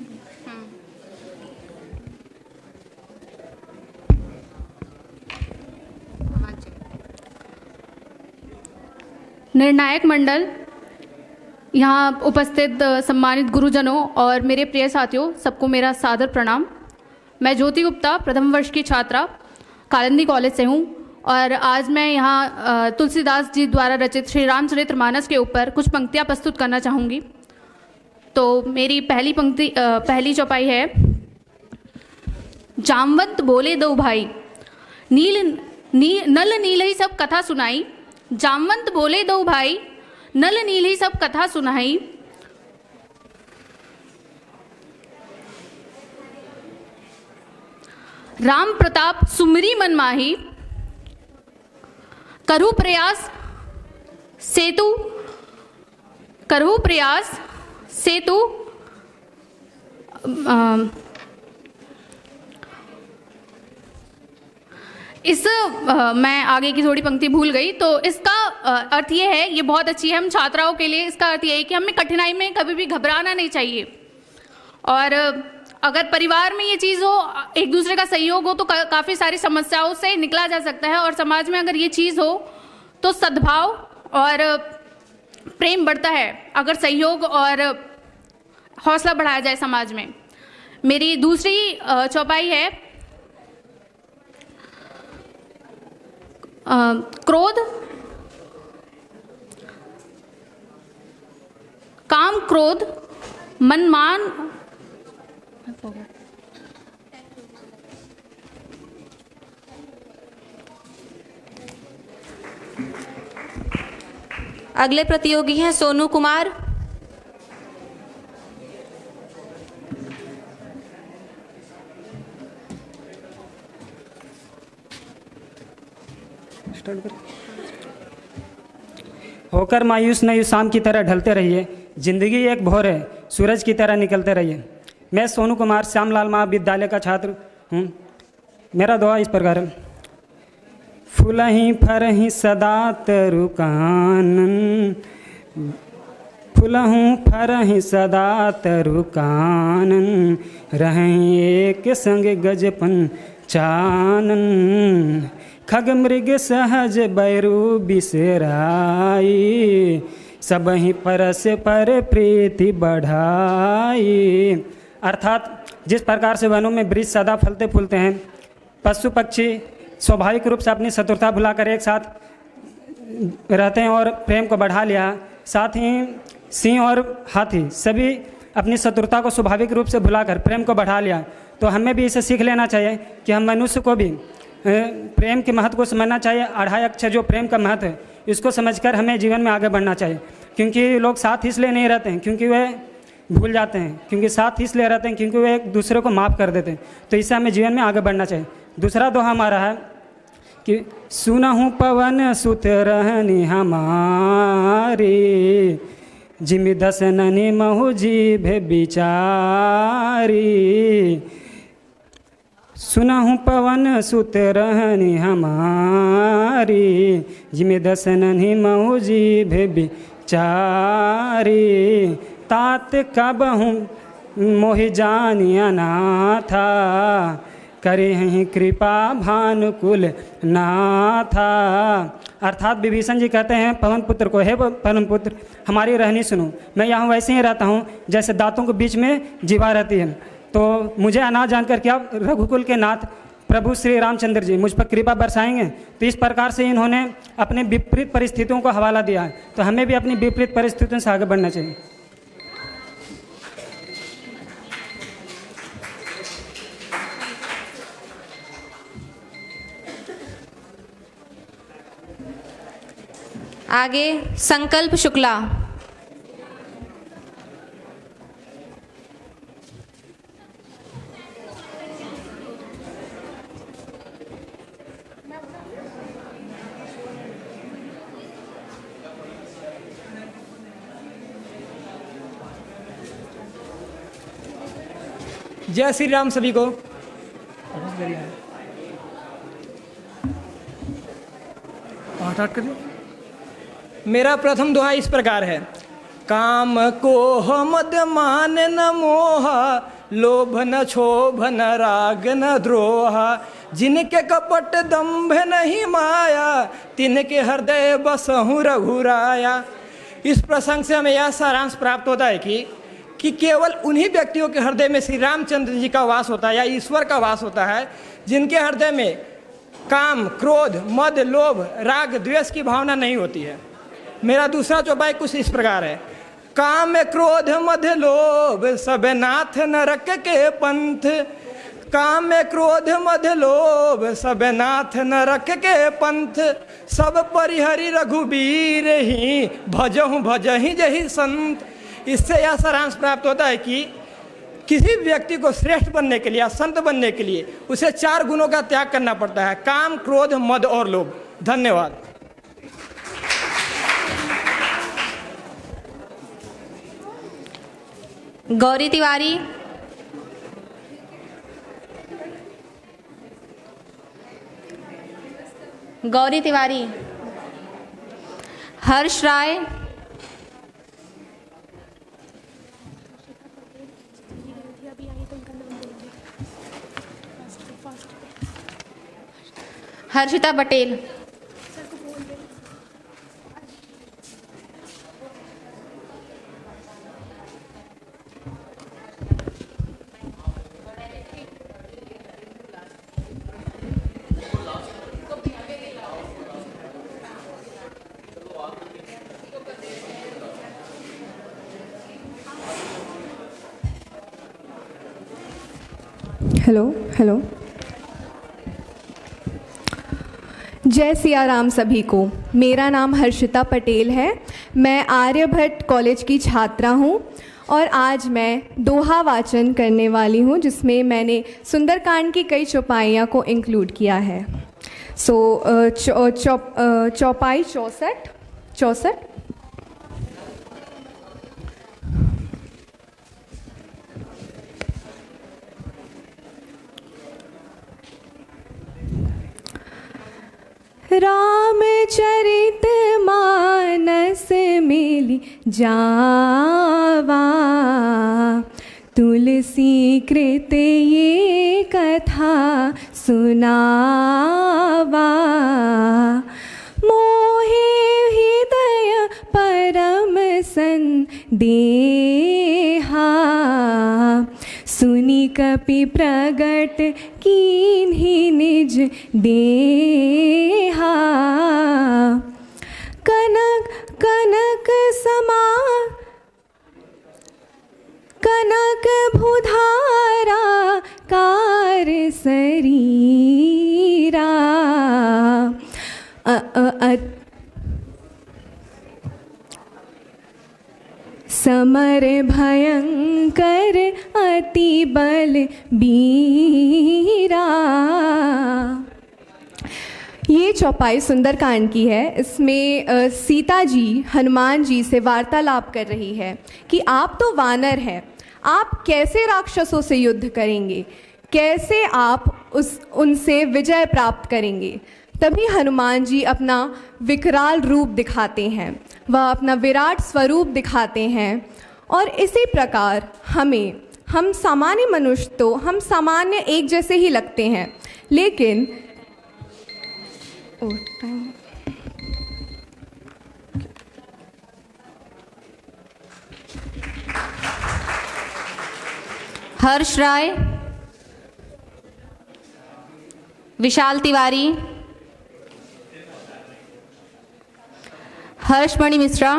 S14: निर्णायक मंडल, यहाँ उपस्थित सम्मानित गुरुजनों और मेरे प्रिय साथियों, सबको मेरा सादर प्रणाम। मैं ज्योति गुप्ता प्रथम वर्ष की छात्रा कालिंदी कॉलेज से हूँ और आज मैं यहाँ तुलसीदास जी द्वारा रचित श्री रामचरितमानस के ऊपर कुछ पंक्तियाँ प्रस्तुत करना चाहूँगी। तो मेरी पहली चौपाई है। जामवंत बोले दो भाई, नल नील ही सब कथा सुनाई। जामवंत बोले दो भाई, नल नील ही सब कथा सुनाई। राम प्रताप सुमिरी मन माही, करहु प्रयास सेतु, करहु प्रयास सेतु। मैं आगे की थोड़ी पंक्ति भूल गई, तो इसका अर्थ ये है, ये बहुत अच्छी है हम छात्राओं के लिए। इसका अर्थ ये है कि हमें कठिनाई में कभी भी घबराना नहीं चाहिए और अगर परिवार में ये चीज़ हो, एक दूसरे का सहयोग हो, तो काफ़ी सारी समस्याओं से निकला जा सकता है और समाज में अगर ये चीज़ हो तो सद्भाव और प्रेम बढ़ता है अगर सहयोग और हौसला बढ़ाया जाए समाज में। मेरी दूसरी चौपाई है। क्रोध, काम क्रोध मनमान,
S4: अगले प्रतियोगी हैं सोनू कुमार।
S16: होकर मायूस नहीं शाम की तरह ढलते रहिए, जिंदगी एक भोर है सूरज की तरह निकलते रहिए। मैं सोनू कुमार श्यामलाल महाविद्यालय का छात्र हूँ। मेरा दोहा इस प्रकार है। फूलहि फरहि सदा तरु कानन, फूलहूँ फरहि सदा तरु कानन, रहें एक संग गजपन चानन। खग मृग सहज बैरू बिसराई, सबहि परस पर प्रीति बढ़ाई। अर्थात जिस प्रकार से वनों में वृक्ष सदा फलते फूलते हैं, पशु पक्षी स्वाभाविक रूप से अपनी शत्रुता भुलाकर एक साथ रहते हैं और प्रेम को बढ़ा लिया। साथ ही सिंह और हाथी सभी अपनी शत्रुता को स्वाभाविक रूप से भुलाकर प्रेम को बढ़ा लिया। तो हमें भी इसे सीख लेना चाहिए कि हम मनुष्य को भी प्रेम के महत्व को समझना चाहिए। 2.5 अक्षर जो प्रेम का महत्व है इसको समझकर हमें जीवन में आगे बढ़ना चाहिए। क्योंकि लोग साथ इसलिए नहीं रहते हैं क्योंकि वे भूल जाते हैं, क्योंकि साथ इसलिए रहते हैं क्योंकि वे एक दूसरे को माफ़ कर देते हैं। तो इससे हमें जीवन में आगे बढ़ना चाहिए। दूसरा दोहा हमारा है कि सुनहु पवन सुत रहनी हमारी, जिमि दसननि महु जीभे बिचारी। सुनहु पवन सुत रहनी हमारी, जिमि दसननि महु जीभे बिचारी। तात कबहु मोहि जानि अनाथा, करे हैं कृपा भानुकुल नाथा। अर्थात विभीषण जी कहते हैं पवन पुत्र को, हे पवन पुत्र हमारी रहनी सुनो, मैं यहाँ वैसे ही रहता हूँ जैसे दांतों के बीच में जीवा रहती है। तो मुझे अनाथ जानकर क्या रघुकुल के नाथ प्रभु श्री रामचंद्र जी मुझ पर कृपा बरसाएंगे। तो इस प्रकार से इन्होंने अपने विपरीत परिस्थितियों को हवाला दिया है। तो हमें भी अपनी विपरीत परिस्थितियों से आगे बढ़ना चाहिए।
S4: आगे संकल्प शुक्ला।
S17: जय श्री राम सभी को। मेरा प्रथम दोहा इस प्रकार है। काम को मद मान न मोह, लोभ न क्षोभ न राग न द्रोह। जिनके कपट दंभ नहीं माया, तिनके हृदय बसहु रघुराया। इस प्रसंग से हमें यह सारांश प्राप्त होता है कि केवल उन्हीं व्यक्तियों के हृदय में श्री रामचंद्र जी का वास होता है या ईश्वर का वास होता है जिनके हृदय में काम, क्रोध, मद, लोभ, राग, द्वेष की भावना नहीं होती है। मेरा दूसरा चौपाई कुछ इस प्रकार है। काम, क्रोध, मद, लोभ सब नाथ नरक के पंथ। काम, क्रोध, मद, लोभ सब नाथ नरक के पंथ। सब परिहरि रघुबीर ही, भजहु भजहि जहि संत। इससे यह सारांश प्राप्त होता है कि किसी व्यक्ति को श्रेष्ठ बनने के लिए या संत बनने के लिए उसे 4 गुणों का त्याग करना पड़ता है: काम, क्रोध, मद और लोभ। धन्यवाद।
S4: गौरी तिवारी। गौरी तिवारी। हर्ष राय। हर्षिता पटेल।
S18: हेलो। जय सिया राम सभी को। मेरा नाम हर्षिता पटेल है। मैं आर्यभट्ट कॉलेज की छात्रा हूँ और आज मैं दोहा वाचन करने वाली हूँ जिसमें मैंने सुंदरकांड की कई चौपाइयाँ को इंक्लूड किया है। चौपाई 64। रामचरित मानस मिली जावा, तुलसी कृत ये कथा सुनावा। मोहे हृदय परम संदेहा, सुनी कपि प्रगट कीन्ही निज देहा। कनक कनक समा कनक भूधारा कार शरीरा। समर भयंकर अति बल बीरा। ये चौपाई सुंदरकांड की है। इसमें सीता जी हनुमान जी से वार्तालाप कर रही है कि आप तो वानर हैं, आप कैसे राक्षसों से युद्ध करेंगे, कैसे आप उनसे विजय प्राप्त करेंगे। तभी हनुमान जी अपना विकराल रूप दिखाते हैं, वह अपना विराट स्वरूप दिखाते हैं। और इसी प्रकार हम सामान्य मनुष्य तो हम सामान्य एक जैसे ही लगते हैं, लेकिन
S4: हर्ष राय, विशाल तिवारी, हर्षमणि मिश्रा,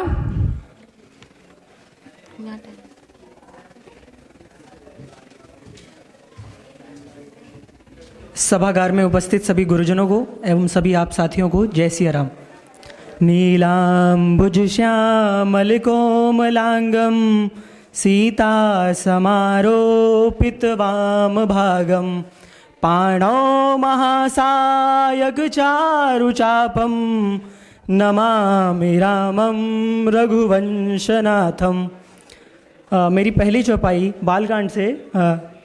S19: सभागार में उपस्थित सभी गुरुजनों को एवं सभी आप साथियों को जय सिया राम। नीलांबुज श्यामल कोमलांगम सीता समारोपित वाम भागम पाणौ महासायक चारुचापम नमामि रामं रघुवंशनाथम। मेरी पहली चौपाई बालकांड से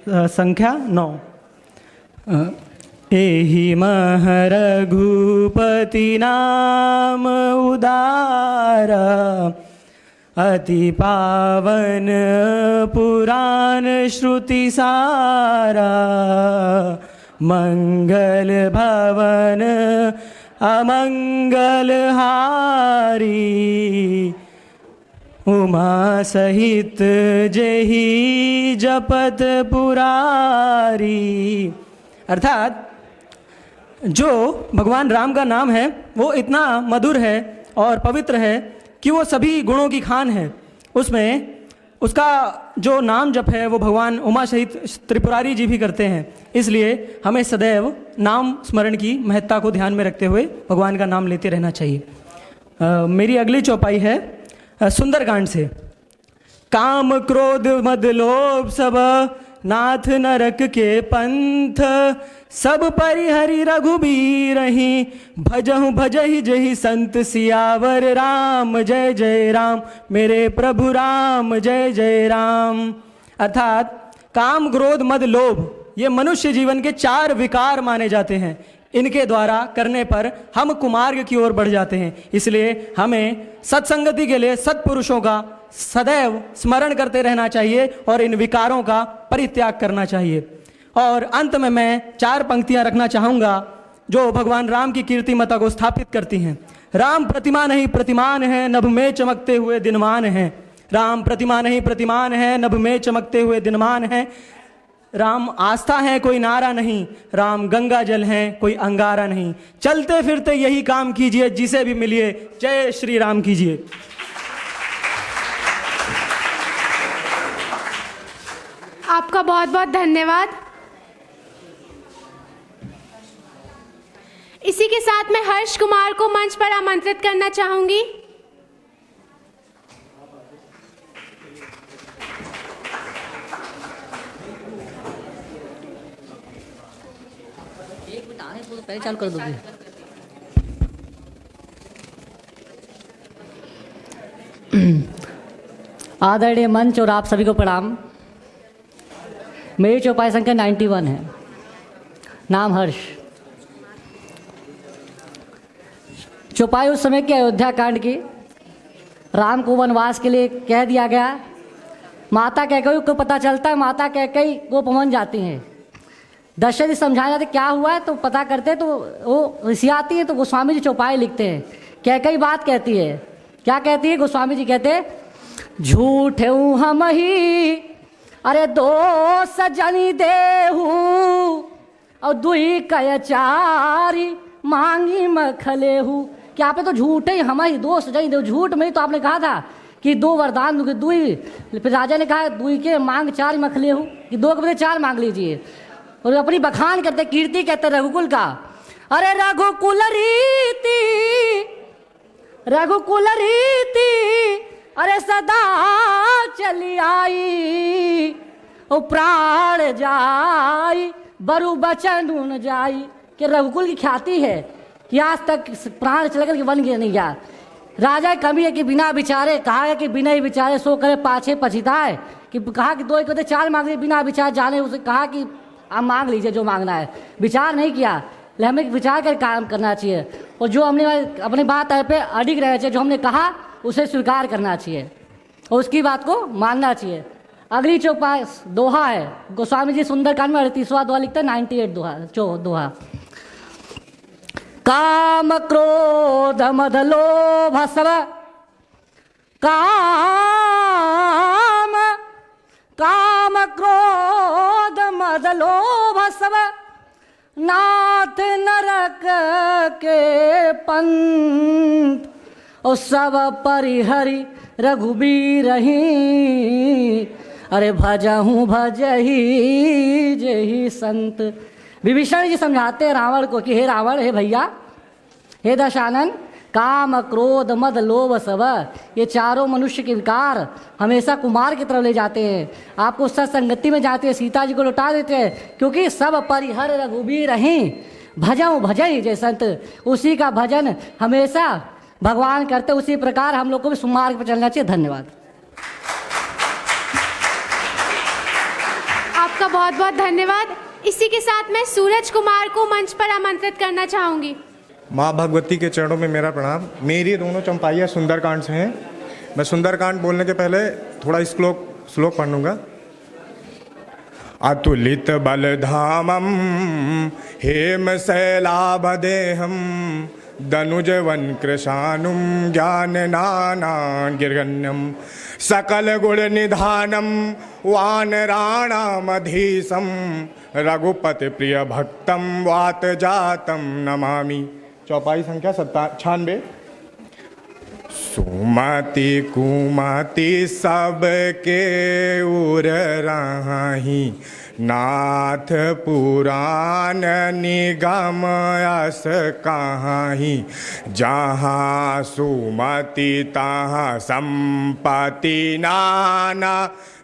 S19: संख्या 9। एहि मह रघुपति नाम उदार अति पावन पुराण श्रुति सारा मंगल भवन अमंगल हारी उमा सहित जेहि जपत पुरारी। अर्थात जो भगवान राम का नाम है वो इतना मधुर है और पवित्र है कि वो सभी गुणों की खान है। उसमें उसका जो नाम जप है वो भगवान उमा सहित त्रिपुरारी जी भी करते हैं। इसलिए हमें सदैव नाम स्मरण की महत्ता को ध्यान में रखते हुए भगवान का नाम लेते रहना चाहिए। मेरी अगली चौपाई है सुंदरकांड से। काम क्रोध मद लोभ सब नाथ नरक के पंथ सब परिहरि रघुबीरहि भजहु भजहि जहि संत सियावर राम जय जय राम मेरे प्रभु राम जय जय राम। अर्थात काम क्रोध मद लोभ ये मनुष्य जीवन के 4 विकार माने जाते हैं। इनके द्वारा करने पर हम कुमार्ग की ओर बढ़ जाते हैं। इसलिए हमें सत्संगति के लिए सत्पुरुषों का सदैव स्मरण करते रहना चाहिए और इन विकारों का परित्याग करना चाहिए। और अंत में मैं 4 पंक्तियां रखना चाहूँगा जो भगवान राम की कीर्तिमता को स्थापित करती हैं। राम प्रतिमा नहीं प्रतिमान है नभ में चमकते हुए दिनमान है। राम प्रतिमा नहीं प्रतिमान है नभ में चमकते हुए दिनमान है। राम आस्था है कोई नारा नहीं, राम गंगा जल है कोई अंगारा नहीं। चलते फिरते यही काम कीजिए जिसे भी मिलिए, जय श्री राम कीजिए।
S1: आपका बहुत बहुत धन्यवाद। इसी के साथ मैं हर्ष कुमार को मंच पर आमंत्रित करना चाहूंगी।
S20: पहले चालू कर दोगे। आदरणीय मंच और आप सभी को प्रणाम। मेरी चौपाई संख्या 91 है। नाम हर्ष। चौपाई उस समय की अयोध्या कांड की। राम को वनवास के लिए कह दिया गया। माता कैकेयी को पता चलता है, माता कैकेयी गोपवन जाती हैं। दशरथ जी समझाया जाते क्या हुआ है तो पता करते तो वो ऋषि आती है तो गोस्वामी जी चौपाई लिखते हैं। कैकेयी बात कहती है, क्या कहती है? गोस्वामी जी कहते झूठ हूँ हम ही अरे दो सजनी देहू और दुई कय चारी मांगी मखलेहू। क्या पे तो झूठ है, हमारी दो सजनी देहू झूठ में तो आपने कहा था कि दो वरदान दुई, राजा ने कहा दुई के मांग चार मखलेहू कि दो के बदले चार मांग लीजिए। और अपनी बखान करते, कीर्ति कहते रघुकुल का। अरे रघुकुल रीति, रघुकुल रीति अरे सदा चली आई, ओ प्राण जाई बरु बचन न जाई। कि रघुकुल की ख्याति है कि आज तक प्राण चल कर बन गया नहीं गया। राजा कमी है कि बिना विचारे, कहा है कि बिना ही विचारे सो करे पाछे पछिताए। कि कहा कि दो एक चार मांग लिए बिना विचार जाने, उसे कहा कि आप मांग लीजिए जो मांगना है। विचार नहीं किया, हमें विचार कर काम करना चाहिए। और जो हमने अपनी बात पे अडिग रहना चाहिए, जो हमने कहा उसे स्वीकार करना चाहिए और उसकी बात को मानना चाहिए। अगली चौपाई दोहा है, गोस्वामी जी सुंदरकांड में 38वां दोहा लिखते हैं, 98 दोहा। काम क्रोध मद लोभ सब काम, काम क्रोध मद लोभ सब नाथ नरक के पंथ, और सब परिहरि रघुबीर ही। अरे भजहूँ भजही जही संत। विभीषण जी समझाते हैं रावण को कि हे रावण, हे भैया, हे दशानन, काम क्रोध मद लोभ सब, ये चारों मनुष्य के विकार हमेशा कुमार की तरफ ले जाते हैं, आपको सत्संगति में जाते हैं, सीता जी को लौटा देते हैं। क्योंकि सब परिहर रघुबीर हैं, भजऊँ भजई जय संत। उसी का भजन हमेशा भगवान करते, उसी प्रकार हम लोग को भी सुमार्ग पर चलना चाहिए। धन्यवाद।
S1: आपका बहुत बहुत धन्यवाद। इसी के साथ मैं सूरज कुमार को मंच पर आमंत्रित करना चाहूंगी।
S21: माँ भगवती के चरणों में मेरा प्रणाम। मेरी दोनों चंपाइयाँ सुंदरकांड से हैं। मैं सुंदरकांड बोलने के पहले थोड़ा श्लोक पढ़ लूँगा। अतुलित बलधामम हेम शैलाभदेहम दनुजवन कृशानुम ज्ञान नानान गिरगण्यम सकल गुण निधानम वानराणामधीशम रघुपति प्रिय भक्तम वात जातम नमामि। चौपाई संख्या 96। सुमति कुमति सबके उर राही, नाथ पुराण निगम अस कहाही। जहाँ सुमति तहाँ संपत्ति नाना,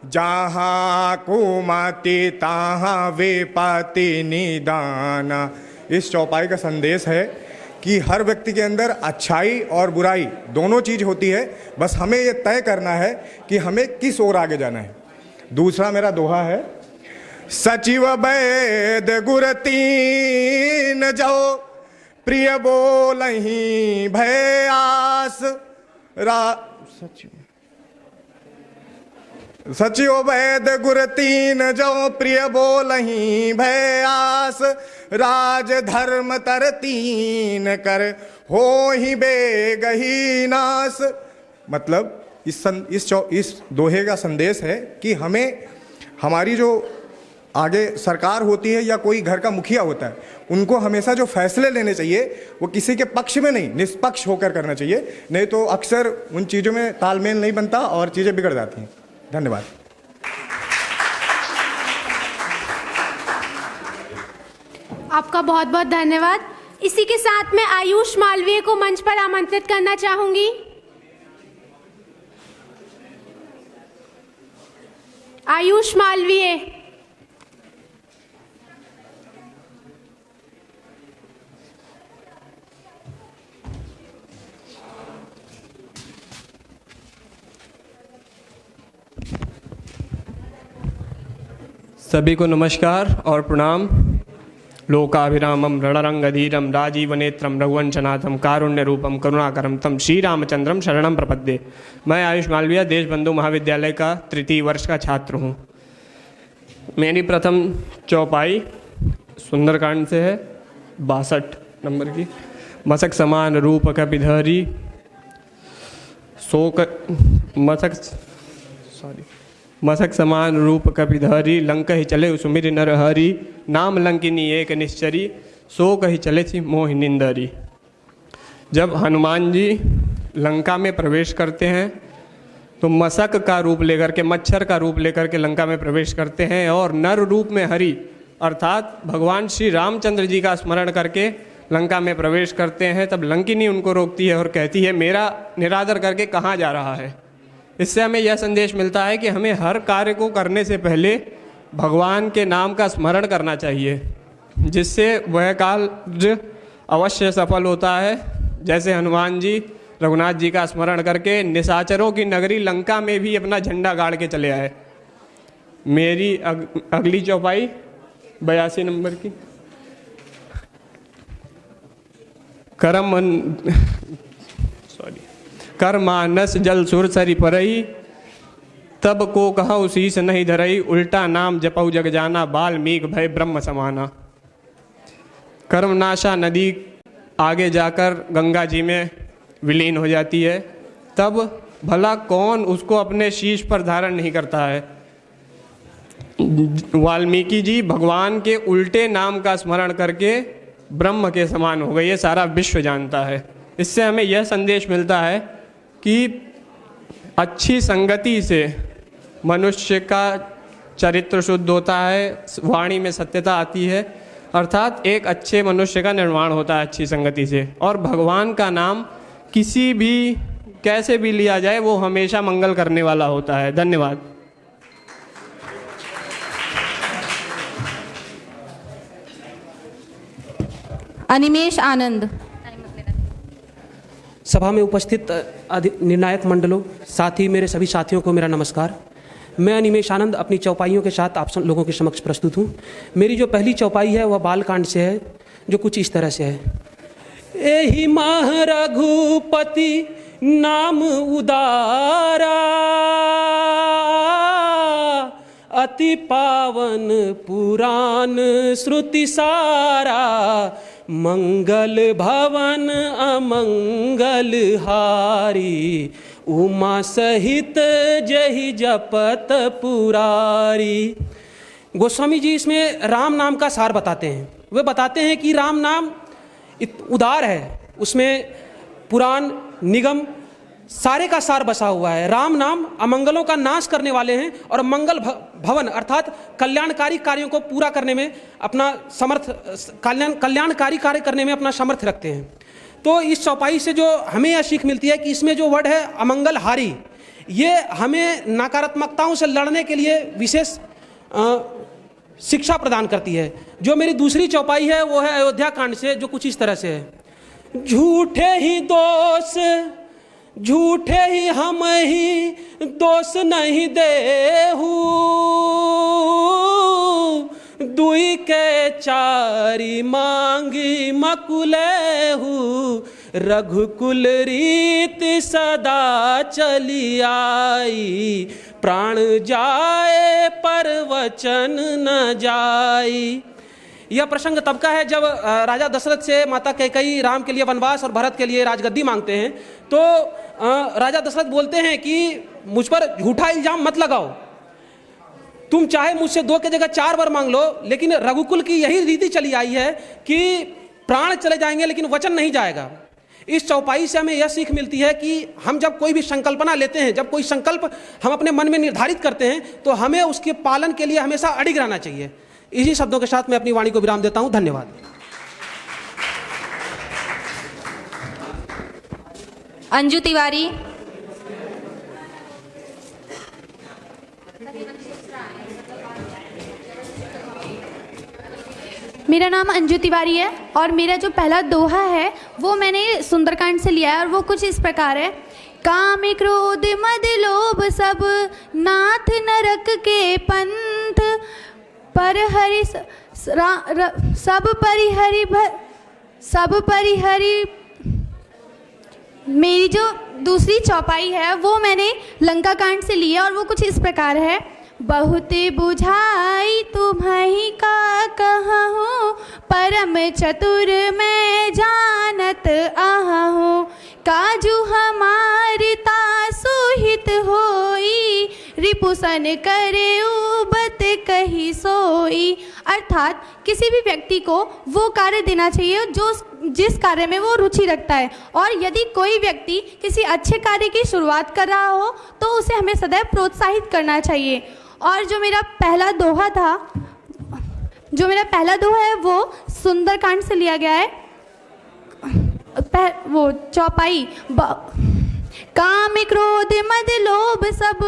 S21: जहाँ कुमति तहाँ विपत्ति निदाना। इस चौपाई का संदेश है कि हर व्यक्ति के अंदर अच्छाई और बुराई दोनों चीज़ होती है, बस हमें ये तय करना है कि हमें किस ओर आगे जाना है। दूसरा मेरा दोहा है, सचिव वैद गुर तीन जो प्रिय बोलहीं भय आस। सचिव वैद गुर तीन जो प्रिय बोलहीं भय आस। राज धर्म तर तीन कर हो ही बेगही नास। मतलब इस दोहे का संदेश है कि हमें हमारी जो आगे सरकार होती है या कोई घर का मुखिया होता है, उनको हमेशा जो फैसले लेने चाहिए वो किसी के पक्ष में नहीं, निष्पक्ष होकर करना चाहिए। नहीं तो अक्सर उन चीज़ों में तालमेल नहीं बनता और चीज़ें बिगड़ जाती हैं। धन्यवाद।
S1: आपका बहुत बहुत धन्यवाद। इसी के साथ मैं आयुष मालवीय को मंच पर आमंत्रित करना चाहूंगी। आयुष मालवीय।
S22: सभी को नमस्कार और प्रणाम। लोकाभिरामम रणरंगधीरम राजीवनेत्रम रघुवंशनाथम कारुण्य रूपम करुणाकरम तम श्री रामचंद्रम शरणम प्रपद्ये। मैं आयुष मालवीय देशबंधु महाविद्यालय का तृतीय वर्ष का छात्र हूँ। मेरी प्रथम चौपाई सुंदरकांड से है, 62 नंबर की। मसक समान रूप कपिधरी शोक मसक समान रूप कपिधरी, लंक ही चले सुमिर नर हरि, नाम लंकिनी एक निश्चरी, सो कही चले थी मोह निंदरी। जब हनुमान जी लंका में प्रवेश करते हैं तो मसक का रूप लेकर के, मच्छर का रूप लेकर के लंका में प्रवेश करते हैं और नर रूप में हरि अर्थात भगवान श्री रामचंद्र जी का स्मरण करके लंका में प्रवेश करते हैं। तब लंकिनी उनको रोकती है और कहती है मेरा निरादर करके कहाँ जा रहा है। इससे हमें यह संदेश मिलता है कि हमें हर कार्य को करने से पहले भगवान के नाम का स्मरण करना चाहिए, जिससे वह कार्य अवश्य सफल होता है। जैसे हनुमान जी रघुनाथ जी का स्मरण करके निशाचरों की नगरी लंका में भी अपना झंडा गाड़ के चले आए। मेरी अगली चौपाई 82 नंबर की। कर मानस जल सुर सरी परई, तब को कहु शीस नहीं धरई, उल्टा नाम जपऊ जग जाना, बाल्मीक भय ब्रह्म समाना। कर्मनाशा नदी आगे जाकर गंगा जी में विलीन हो जाती है, तब भला कौन उसको अपने शीश पर धारण नहीं करता है। वाल्मीकि जी भगवान के उल्टे नाम का स्मरण करके ब्रह्म के समान हो गए, ये सारा विश्व जानता है। इससे हमें यह संदेश मिलता है कि अच्छी संगति से मनुष्य का चरित्र शुद्ध होता है, वाणी में सत्यता आती है, अर्थात एक अच्छे मनुष्य का निर्माण होता है अच्छी संगति से। और भगवान का नाम किसी भी कैसे भी लिया जाए वो हमेशा मंगल करने वाला होता है। धन्यवाद।
S4: अनिमेष आनंद।
S2: सभा में उपस्थित निर्णायक मंडलों, साथ ही मेरे सभी साथियों को मेरा नमस्कार। मैं अनिमेष आनंद अपनी चौपाइयों के साथ आप सब लोगों के समक्ष प्रस्तुत हूँ। मेरी जो पहली चौपाई है वह बालकांड से है, जो कुछ इस तरह से है। एहि माह रघुपति नाम उदारा, अति पावन पुराण श्रुति सारा, मंगल भवन अमंगल हारी, उमा सहित जहि जपत पुरारी। गोस्वामी जी इसमें राम नाम का सार बताते हैं। वे बताते हैं कि राम नाम उदार है, उसमें पुराण निगम सारे का सार बसा हुआ है। राम नाम अमंगलों का नाश करने वाले हैं और मंगल भवन अर्थात कल्याणकारी कार्यों को पूरा करने में अपना कल्याणकारी कार्य करने में अपना सामर्थ्य रखते हैं। तो इस चौपाई से जो हमें यह सीख मिलती है कि इसमें जो वर्ड है अमंगल हारी, ये हमें नकारात्मकताओं से लड़ने के लिए विशेष शिक्षा प्रदान करती है। जो मेरी दूसरी चौपाई है वो है अयोध्या कांड से, जो कुछ इस तरह से है। झूठे ही दोष, झूठे ही हम ही दोष नहीं देहू, दुई के चारी मांगी मकुलेहू, रघुकुल रीत सदा चली आई, प्राण जाए पर वचन न जाई। यह प्रसंग तब का है जब राजा दशरथ से माता कैकेयी राम के लिए वनवास और भरत के लिए राजगद्दी मांगते हैं। तो राजा दशरथ बोलते हैं कि मुझ पर झूठा इल्जाम मत लगाओ, तुम चाहे मुझसे 2 की जगह 4 बार मांग लो, लेकिन रघुकुल की यही रीति चली आई है कि प्राण चले जाएंगे लेकिन वचन नहीं जाएगा। इस चौपाई से हमें यह सीख मिलती है कि हम जब कोई भी संकल्पना लेते हैं, जब कोई संकल्प हम अपने मन में निर्धारित करते हैं, तो हमें उसके पालन के लिए हमेशा अडिग रहना चाहिए। इसी शब्दों के साथ मैं अपनी वाणी को विराम देता हूं। धन्यवाद।
S4: अंजू तिवारी।
S1: मेरा नाम अंजू तिवारी है और मेरा जो पहला दोहा है वो मैंने सुंदरकांड से लिया है और वो कुछ इस प्रकार है। काम क्रोध मद लोभ सब नाथ नरक के पंथ, पर हरि सब परिहरि। मेरी जो दूसरी चौपाई है वो मैंने लंका कांड से ली है और वो कुछ इस प्रकार है। बहुत बुझाई तुम्हीं का कहूँ, परम चतुर मैं जानत आहूँ, काजू हमार तासु हित होई, रिपु मन करे उबत कही सोई। अर्थात किसी भी व्यक्ति को वो कार्य देना चाहिए जो जिस कार्य में वो रुचि रखता है, और यदि कोई व्यक्ति किसी अच्छे कार्य की शुरुआत कर रहा हो तो उसे हमें सदैव प्रोत्साहित करना चाहिए। और जो मेरा पहला दोहा है वो सुंदरकांड से लिया गया है। वो चौपाई, काम क्रोध मद लोभ सब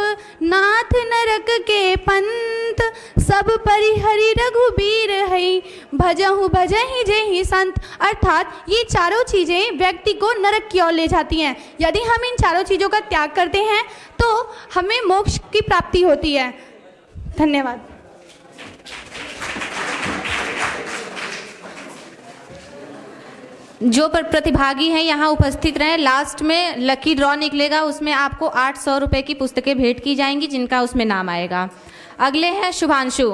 S1: नाथ नरक के पंत, सब परिहरि रघुबीर है भजहु भजहि जेहि संत। अर्थात ये चारों चीज़ें व्यक्ति को नरक की ओर ले जाती हैं। यदि हम इन चारों चीज़ों का त्याग करते हैं तो हमें मोक्ष की प्राप्ति होती है। धन्यवाद।
S4: जो प्रतिभागी हैं यहाँ उपस्थित रहें। लास्ट में लकी ड्रॉ निकलेगा, उसमें आपको 800 रुपये की पुस्तकें भेंट की जाएंगी जिनका उसमें नाम आएगा। अगले हैं शुभांशु।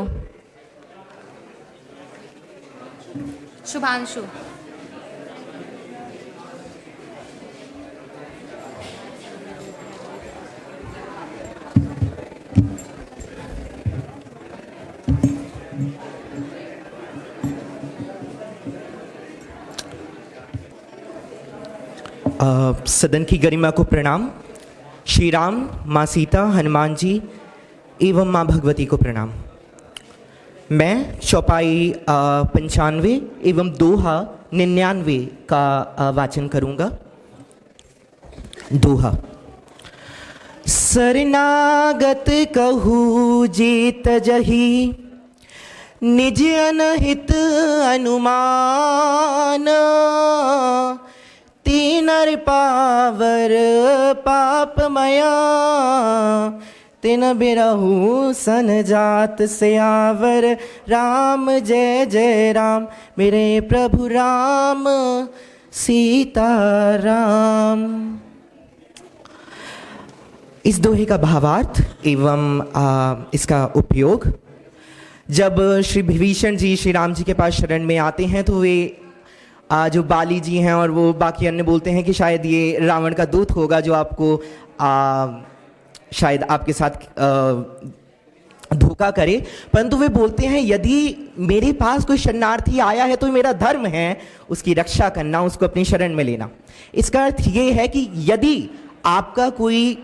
S10: सदन की गरिमा को प्रणाम। श्री राम, माँ सीता, हनुमान जी एवं माँ भगवती को प्रणाम। मैं चौपाई 95 एवं दोहा 99 का वाचन करूँगा। दोहा। शरणागत कहू जेत जही, निज अनहित अनुमान, तीनर पावर पापमया, तिन बिरहु सन जात सियावर। राम जय जय राम, मेरे प्रभु राम सीता राम। इस दोहे का भावार्थ एवं इसका उपयोग। जब श्री विभीषण जी श्री राम जी के पास शरण में आते हैं तो वे जो बाली जी हैं और वो बाकी अन्य बोलते हैं कि शायद ये रावण का दूत होगा जो आपको शायद आपके साथ धोखा करे। परंतु वे बोलते हैं यदि मेरे पास कोई शरणार्थी आया है तो मेरा धर्म है उसकी रक्षा करना, उसको अपनी शरण में लेना। इसका अर्थ ये है कि यदि आपका कोई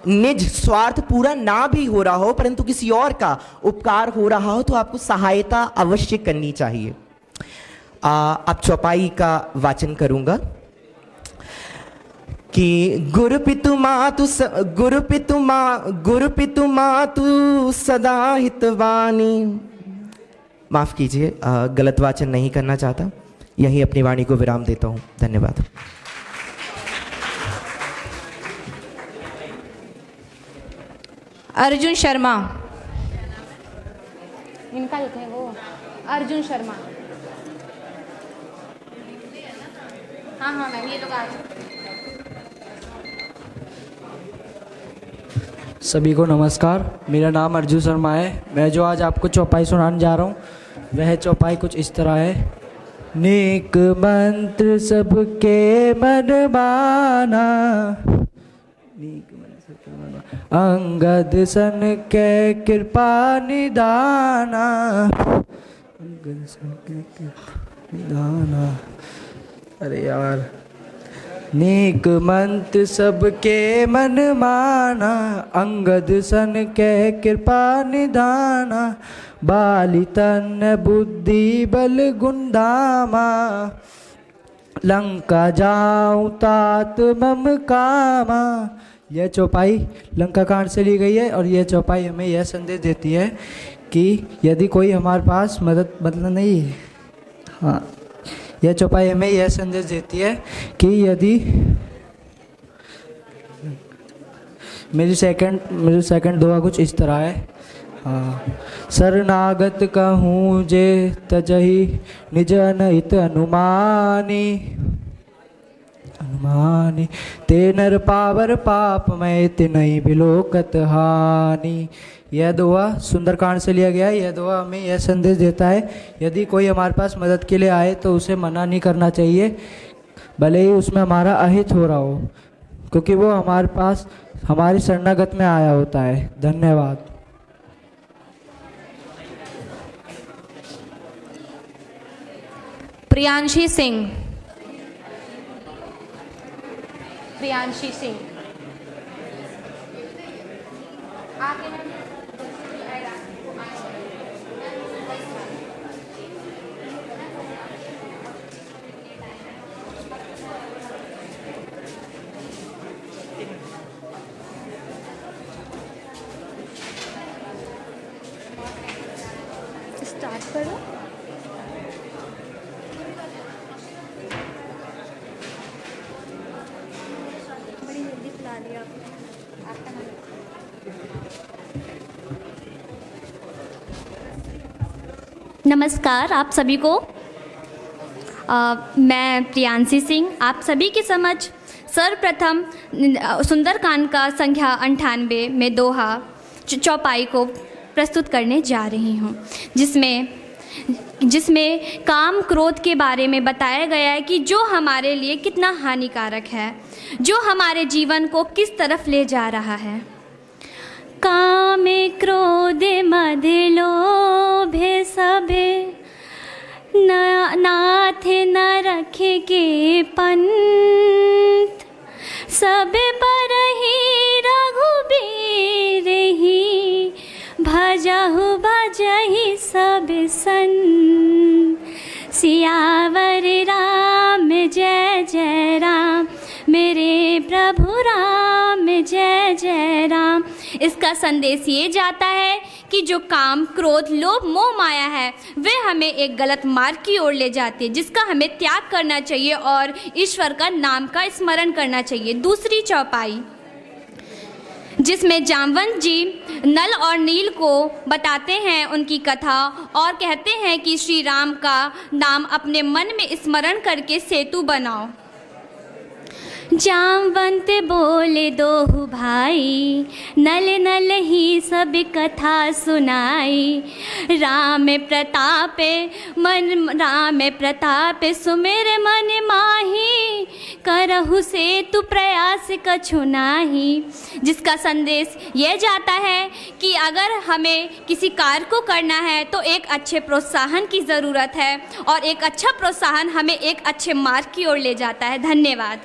S10: निज स्वार्थ पूरा ना भी हो रहा हो परंतु किसी और का उपकार हो रहा हो तो आपको सहायता अवश्य करनी चाहिए। अब चौपाई का वाचन करूंगा कि गुरु पितु मातु सदा हितवानी। माफ कीजिए, गलत वाचन नहीं करना चाहता। यहीं अपनी वाणी को विराम देता हूं। धन्यवाद।
S4: अर्जुन शर्मा। इनका जो थे वो अर्जुन शर्मा। हाँ मैम, ये लोग आ जाओ।
S5: सभी को नमस्कार। मेरा नाम अर्जुन शर्मा है। मैं जो आज आपको चौपाई सुनाने जा रहा हूँ वह चौपाई कुछ इस तरह है। नेक मंत्र सबके मन माना, अंगद सन के कृपा निदाना, अंगद सन के कृपा निदाना। अरे यार। नेक मंत्र सबके मन माना, अंगद सन के कृपा निदाना, बाली तन बुद्धि बल गुंदामा, लंका जाऊं तात मम कामा। यह चौपाई लंका कांड से ली गई है और यह चौपाई हमें यह संदेश देती है कि यदि कोई हमारे पास यह चौपाई हमें यह संदेश देती है कि यदि मेरी सेकंड दुआ कुछ इस तरह है। शरणागत कहूँ जे तजहि, निज अनहित अनुमानी, ते नर पावर पाप मैं तिनहि बिलोकत हानि। यह दुआ सुंदरकांड से लिया गया है। यह दुआ हमें यह संदेश देता है यदि कोई हमारे पास मदद के लिए आए तो उसे मना नहीं करना चाहिए, भले ही उसमें हमारा अहित हो रहा हो, क्योंकि वो हमारे पास हमारी शरणागत में आया होता है। धन्यवाद।
S4: प्रियांशी सिंह। प्रियांशी सिंह
S14: स्टार्ट करो। बड़ी जल्दी खिला दिया
S11: नमस्कार आप सभी को। मैं प्रियांशी सिंह आप सभी के समक्ष सर्वप्रथम सुंदरकांड का संख्या 98 में दोहा चौपाई को प्रस्तुत करने जा रही हूँ, जिसमें काम क्रोध के बारे में बताया गया है कि जो हमारे लिए कितना हानिकारक है, जो हमारे जीवन को किस तरफ ले जा रहा है। काम क्रोध मद लोभे सभे नाथ न रखे के पंथ, सब पर ही रघुबीर ही भजहु भजहि सब सन। सियावर राम जय जय राम, मेरे प्रभु राम जय जय राम। इसका संदेश ये जाता है कि जो काम क्रोध लोभ मोह माया है वे हमें एक गलत मार्ग की ओर ले जाती है, जिसका हमें त्याग करना चाहिए और ईश्वर का नाम का स्मरण करना चाहिए। दूसरी चौपाई जिसमें जामवंत जी नल और नील को बताते हैं उनकी कथा और कहते हैं कि श्री राम का नाम अपने मन में स्मरण करके सेतु बनाओ। जामवंत बोले दोहु भाई, नल नल ही सब कथा सुनाई। राम प्रताप सुमेर मन माही, करहु से तू प्रयास कछु नाही। जिसका संदेश ये जाता है कि अगर हमें किसी कार्य को करना है तो एक अच्छे प्रोत्साहन की ज़रूरत है और एक अच्छा प्रोत्साहन हमें एक अच्छे मार्ग की ओर ले जाता है। धन्यवाद।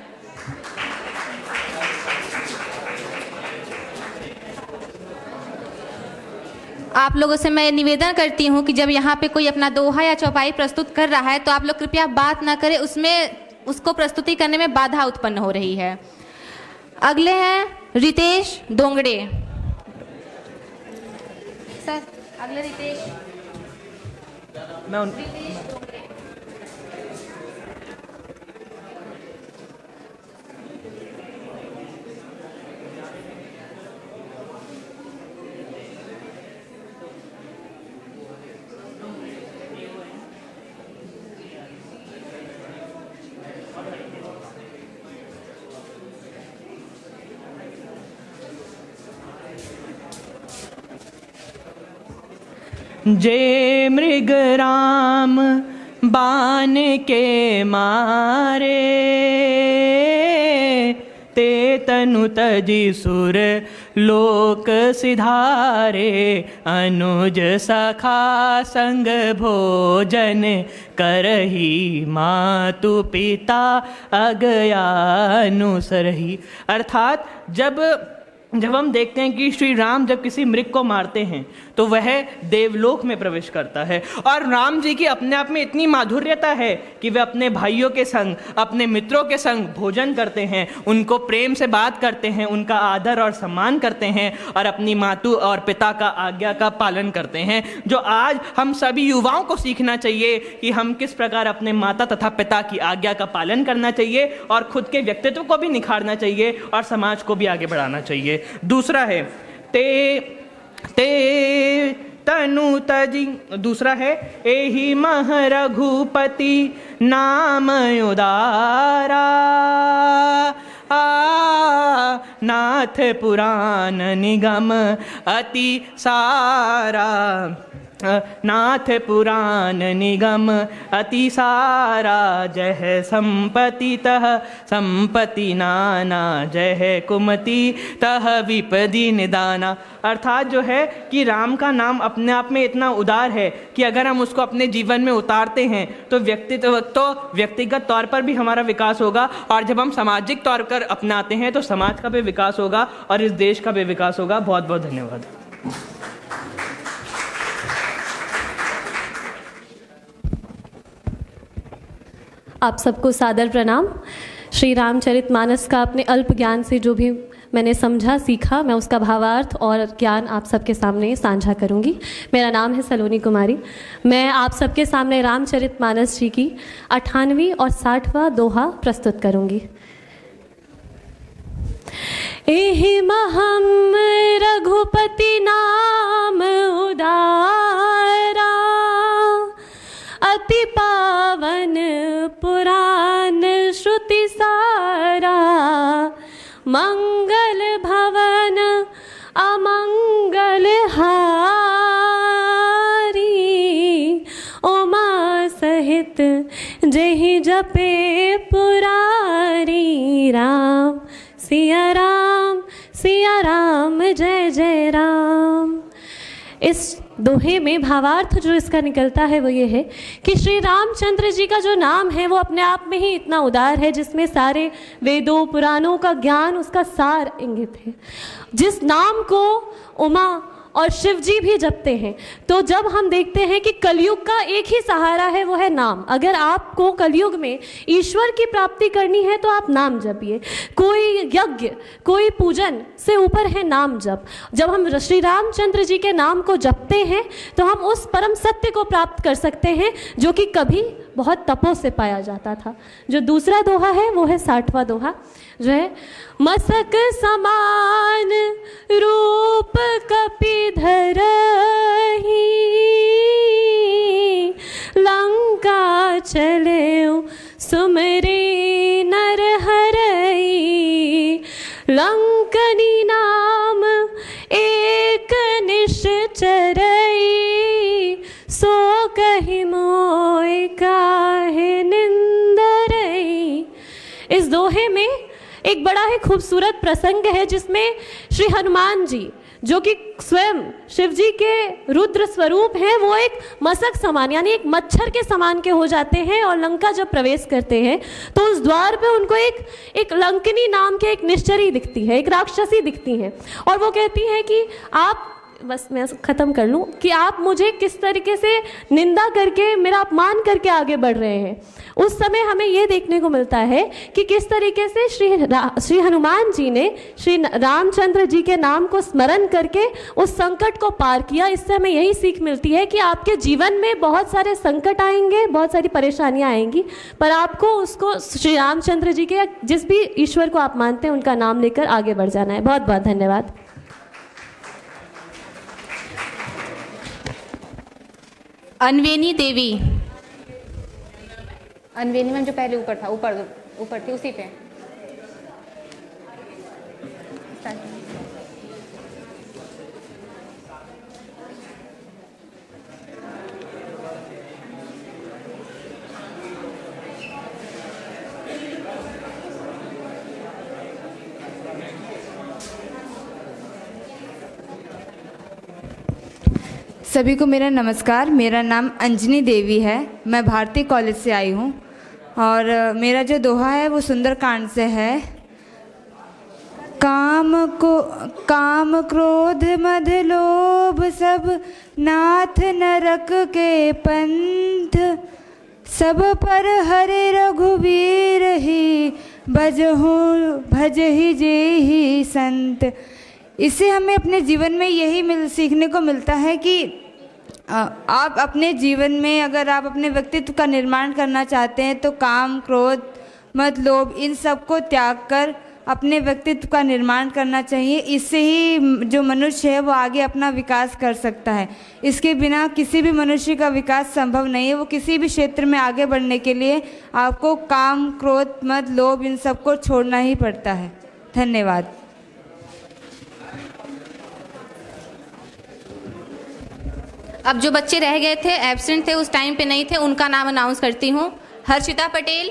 S4: आप लोगों से मैं निवेदन करती हूँ कि जब यहाँ पे कोई अपना दोहा या चौपाई प्रस्तुत कर रहा है तो आप लोग कृपया बात ना करें, उसमें उसको प्रस्तुति करने में बाधा उत्पन्न हो रही है। अगले हैं रितेश डोंगड़े। सर अगले रितेश डोंगड़े।
S6: जे मृग राम बान के मारे, ते तनु तजि सुर लोक सिधारे। अनुज सखा संग भोजन करही, मातु पिता अज्ञानुसरही। अर्थात जब हम देखते हैं कि श्री राम जब किसी मृग को मारते हैं तो वह देवलोक में प्रवेश करता है, और राम जी की अपने आप में इतनी माधुर्यता है कि वे अपने भाइयों के संग अपने मित्रों के संग भोजन करते हैं, उनको प्रेम से बात करते हैं, उनका आदर और सम्मान करते हैं और अपनी मातु और पिता का आज्ञा का पालन करते हैं। जो आज हम सभी युवाओं को सीखना चाहिए कि हम किस प्रकार अपने माता तथा पिता की आज्ञा का पालन करना चाहिए और खुद के व्यक्तित्व को भी निखारना चाहिए और समाज को भी आगे बढ़ाना चाहिए। दूसरा है ते तनु तजि, दूसरा है एहि मह रघुपति नाम उदारा। नाथ पुराण निगम अति सारा। नाथ पुराण निगम अतिसारा, जय संपति तह संपति नाना, जय कुमति तह विपदि निदाना। अर्थात जो है कि राम का नाम अपने आप में इतना उदार है कि अगर हम उसको अपने जीवन में उतारते हैं तो व्यक्तिगत तौर पर भी हमारा विकास होगा, और जब हम सामाजिक तौर पर अपनाते हैं तो समाज का भी विकास होगा और इस देश का भी विकास होगा। बहुत बहुत धन्यवाद।
S7: आप सबको सादर प्रणाम। श्री रामचरितमानस का अपने अल्प ज्ञान से जो भी मैंने समझा सीखा, मैं उसका भावार्थ और ज्ञान आप सबके सामने साझा करूंगी। मेरा नाम है सलोनी कुमारी। मैं आप सबके सामने रामचरितमानस जी की 98वीं और 60वां दोहा प्रस्तुत करूंगी। एहि महम रघुपति नाम उदारा, अति पावन पुराण श्रुति सारा, मंगल भवन अमंगल हारी, उमा सहित जेहि जपे पुरारी, राम सिया राम जय जय राम। इस दोहे में भावार्थ जो इसका निकलता है वो ये है कि श्री रामचंद्र जी का जो नाम है वो अपने आप में ही इतना उदार है, जिसमें सारे वेदों पुराणों का ज्ञान, उसका सार इंगित है। जिस नाम को उमा और शिव जी भी जपते हैं। तो जब हम देखते हैं कि कलयुग का एक ही सहारा है, वो है नाम। अगर आपको कलयुग में ईश्वर की प्राप्ति करनी है तो आप नाम जपिए। कोई यज्ञ, कोई पूजन से ऊपर है नाम जप। जब हम श्री रामचंद्र जी के नाम को जपते हैं तो हम उस परम सत्य को प्राप्त कर सकते हैं जो कि कभी बहुत तपों से पाया जाता था। जो दूसरा दोहा है वो है 60वां दोहा, जो है मसक समान रूप कपिधरहि, लंका चले सुमरे नर हरई, लंकनी नाम एक निश्चरई, सो कहि मोय काहे निंदरई। इस दोहे में एक बड़ा ही खूबसूरत प्रसंग है जिसमें श्री हनुमान जी, जो कि स्वयं शिव जी के रुद्र स्वरूप हैं, वो एक मसक समान यानी एक मच्छर के समान के हो जाते हैं। और लंका जब प्रवेश करते हैं तो उस द्वार पे उनको एक लंकनी नाम के एक निश्चरी दिखती है, एक राक्षसी दिखती है, और वो कहती है कि आप, बस मैं ख़त्म कर लूँ, कि आप मुझे किस तरीके से निंदा करके, मेरा अपमान करके आगे बढ़ रहे हैं। उस समय हमें ये देखने को मिलता है कि किस तरीके से श्री हनुमान जी ने श्री रामचंद्र जी के नाम को स्मरण करके उस संकट को पार किया। इससे हमें यही सीख मिलती है कि आपके जीवन में बहुत सारे संकट आएंगे, बहुत सारी परेशानियां आएंगी, पर आपको उसको श्री रामचंद्र जी के, जिस भी ईश्वर को आप मानते हैं, उनका नाम लेकर आगे बढ़ जाना है। बहुत बहुत धन्यवाद।
S4: अनवेनी देवी। अनवेनी मैम जो पहले ऊपर था, ऊपर थी, उसी पे।
S8: सभी को मेरा नमस्कार। मेरा नाम अंजनी देवी है। मैं भारती कॉलेज से आई हूँ और मेरा जो दोहा है वो सुंदरकांड से है। काम क्रोध मद लोभ सब नाथ नरक के पंथ, सब पर हरे रघुवीर ही भजहि जेहि संत। इससे हमें अपने जीवन में यही सीखने को मिलता है कि आप अपने जीवन में अगर आप अपने व्यक्तित्व का निर्माण करना चाहते हैं तो काम क्रोध मद लोभ इन सब को त्याग कर अपने व्यक्तित्व का निर्माण करना चाहिए। इससे ही जो मनुष्य है वो आगे अपना विकास कर सकता है। इसके बिना किसी भी मनुष्य का विकास संभव नहीं है। वो किसी भी क्षेत्र में आगे बढ़ने के लिए आपको काम क्रोध मद लोभ इन सब को छोड़ना ही पड़ता है। धन्यवाद।
S4: अब जो बच्चे रह गए थे, एब्सेंट थे, उस टाइम पे नहीं थे, उनका नाम अनाउंस करती हूँ। हर्षिता पटेल,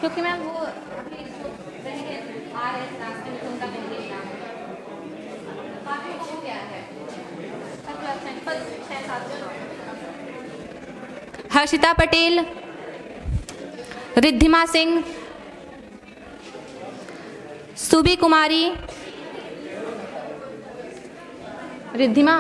S4: क्योंकि मैम वो अभी आ रहे थे नाश्ते में, तो उनका पहले नाम काफी हो गया है। हर्षिता पटेल, रिद्धिमा सिंह, सुबी कुमारी, रिद्धिमा,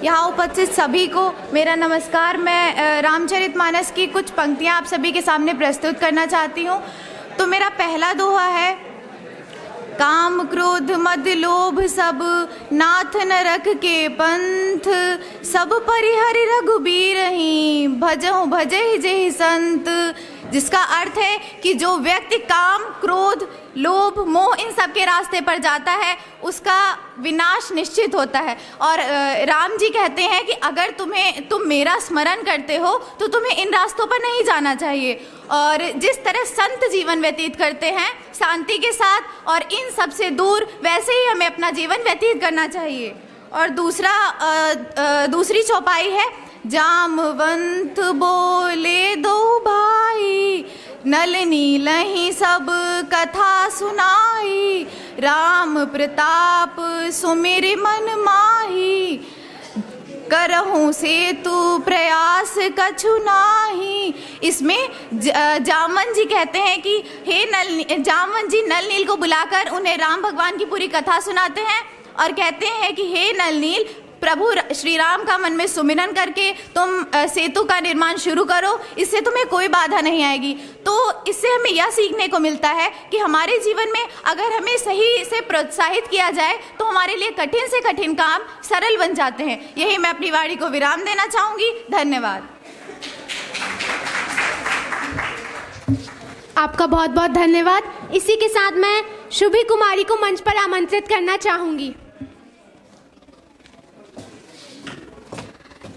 S3: यहाँ उपस्थित सभी को मेरा नमस्कार। मैं रामचरितमानस की कुछ पंक्तियाँ आप सभी के सामने प्रस्तुत करना चाहती हूँ। तो मेरा पहला दोहा है, काम क्रोध मद लोभ सब नाथ न रख के पंथ, सब परिहरि रघुबीरहि भजहु भजहि जेहि संत। जिसका अर्थ है कि जो व्यक्ति काम क्रोध लोभ मोह इन सब के रास्ते पर जाता है उसका विनाश निश्चित होता है। और राम जी कहते हैं कि अगर तुम मेरा स्मरण करते हो तो तुम्हें इन रास्तों पर नहीं जाना चाहिए। और जिस तरह संत जीवन व्यतीत करते हैं शांति के साथ और इन सब से दूर, वैसे ही हमें अपना जीवन व्यतीत करना चाहिए। और दूसरी चौपाई है, जामवंत बोले दो भाई नल नीलहि सब कथा सुनाई, राम प्रताप सुमिर मन माही, करहूँ से तू प्रयास कछु नाही। इसमें जामवन जी कहते हैं कि जामवन जी नल नील को बुलाकर उन्हें राम भगवान की पूरी कथा सुनाते हैं और कहते हैं कि हे नल नील, प्रभु श्री राम का मन में सुमिरन करके तुम सेतु का निर्माण शुरू करो, इससे तुम्हें कोई बाधा नहीं आएगी। तो इससे हमें यह सीखने को मिलता है कि हमारे जीवन में अगर हमें सही से प्रोत्साहित किया जाए तो हमारे लिए कठिन से कठिन काम सरल बन जाते हैं। यही मैं अपनी वाणी को विराम देना चाहूँगी। धन्यवाद।
S9: आपका बहुत बहुत धन्यवाद। इसी के साथ मैं शुभी कुमारी को मंच पर आमंत्रित करना चाहूँगी।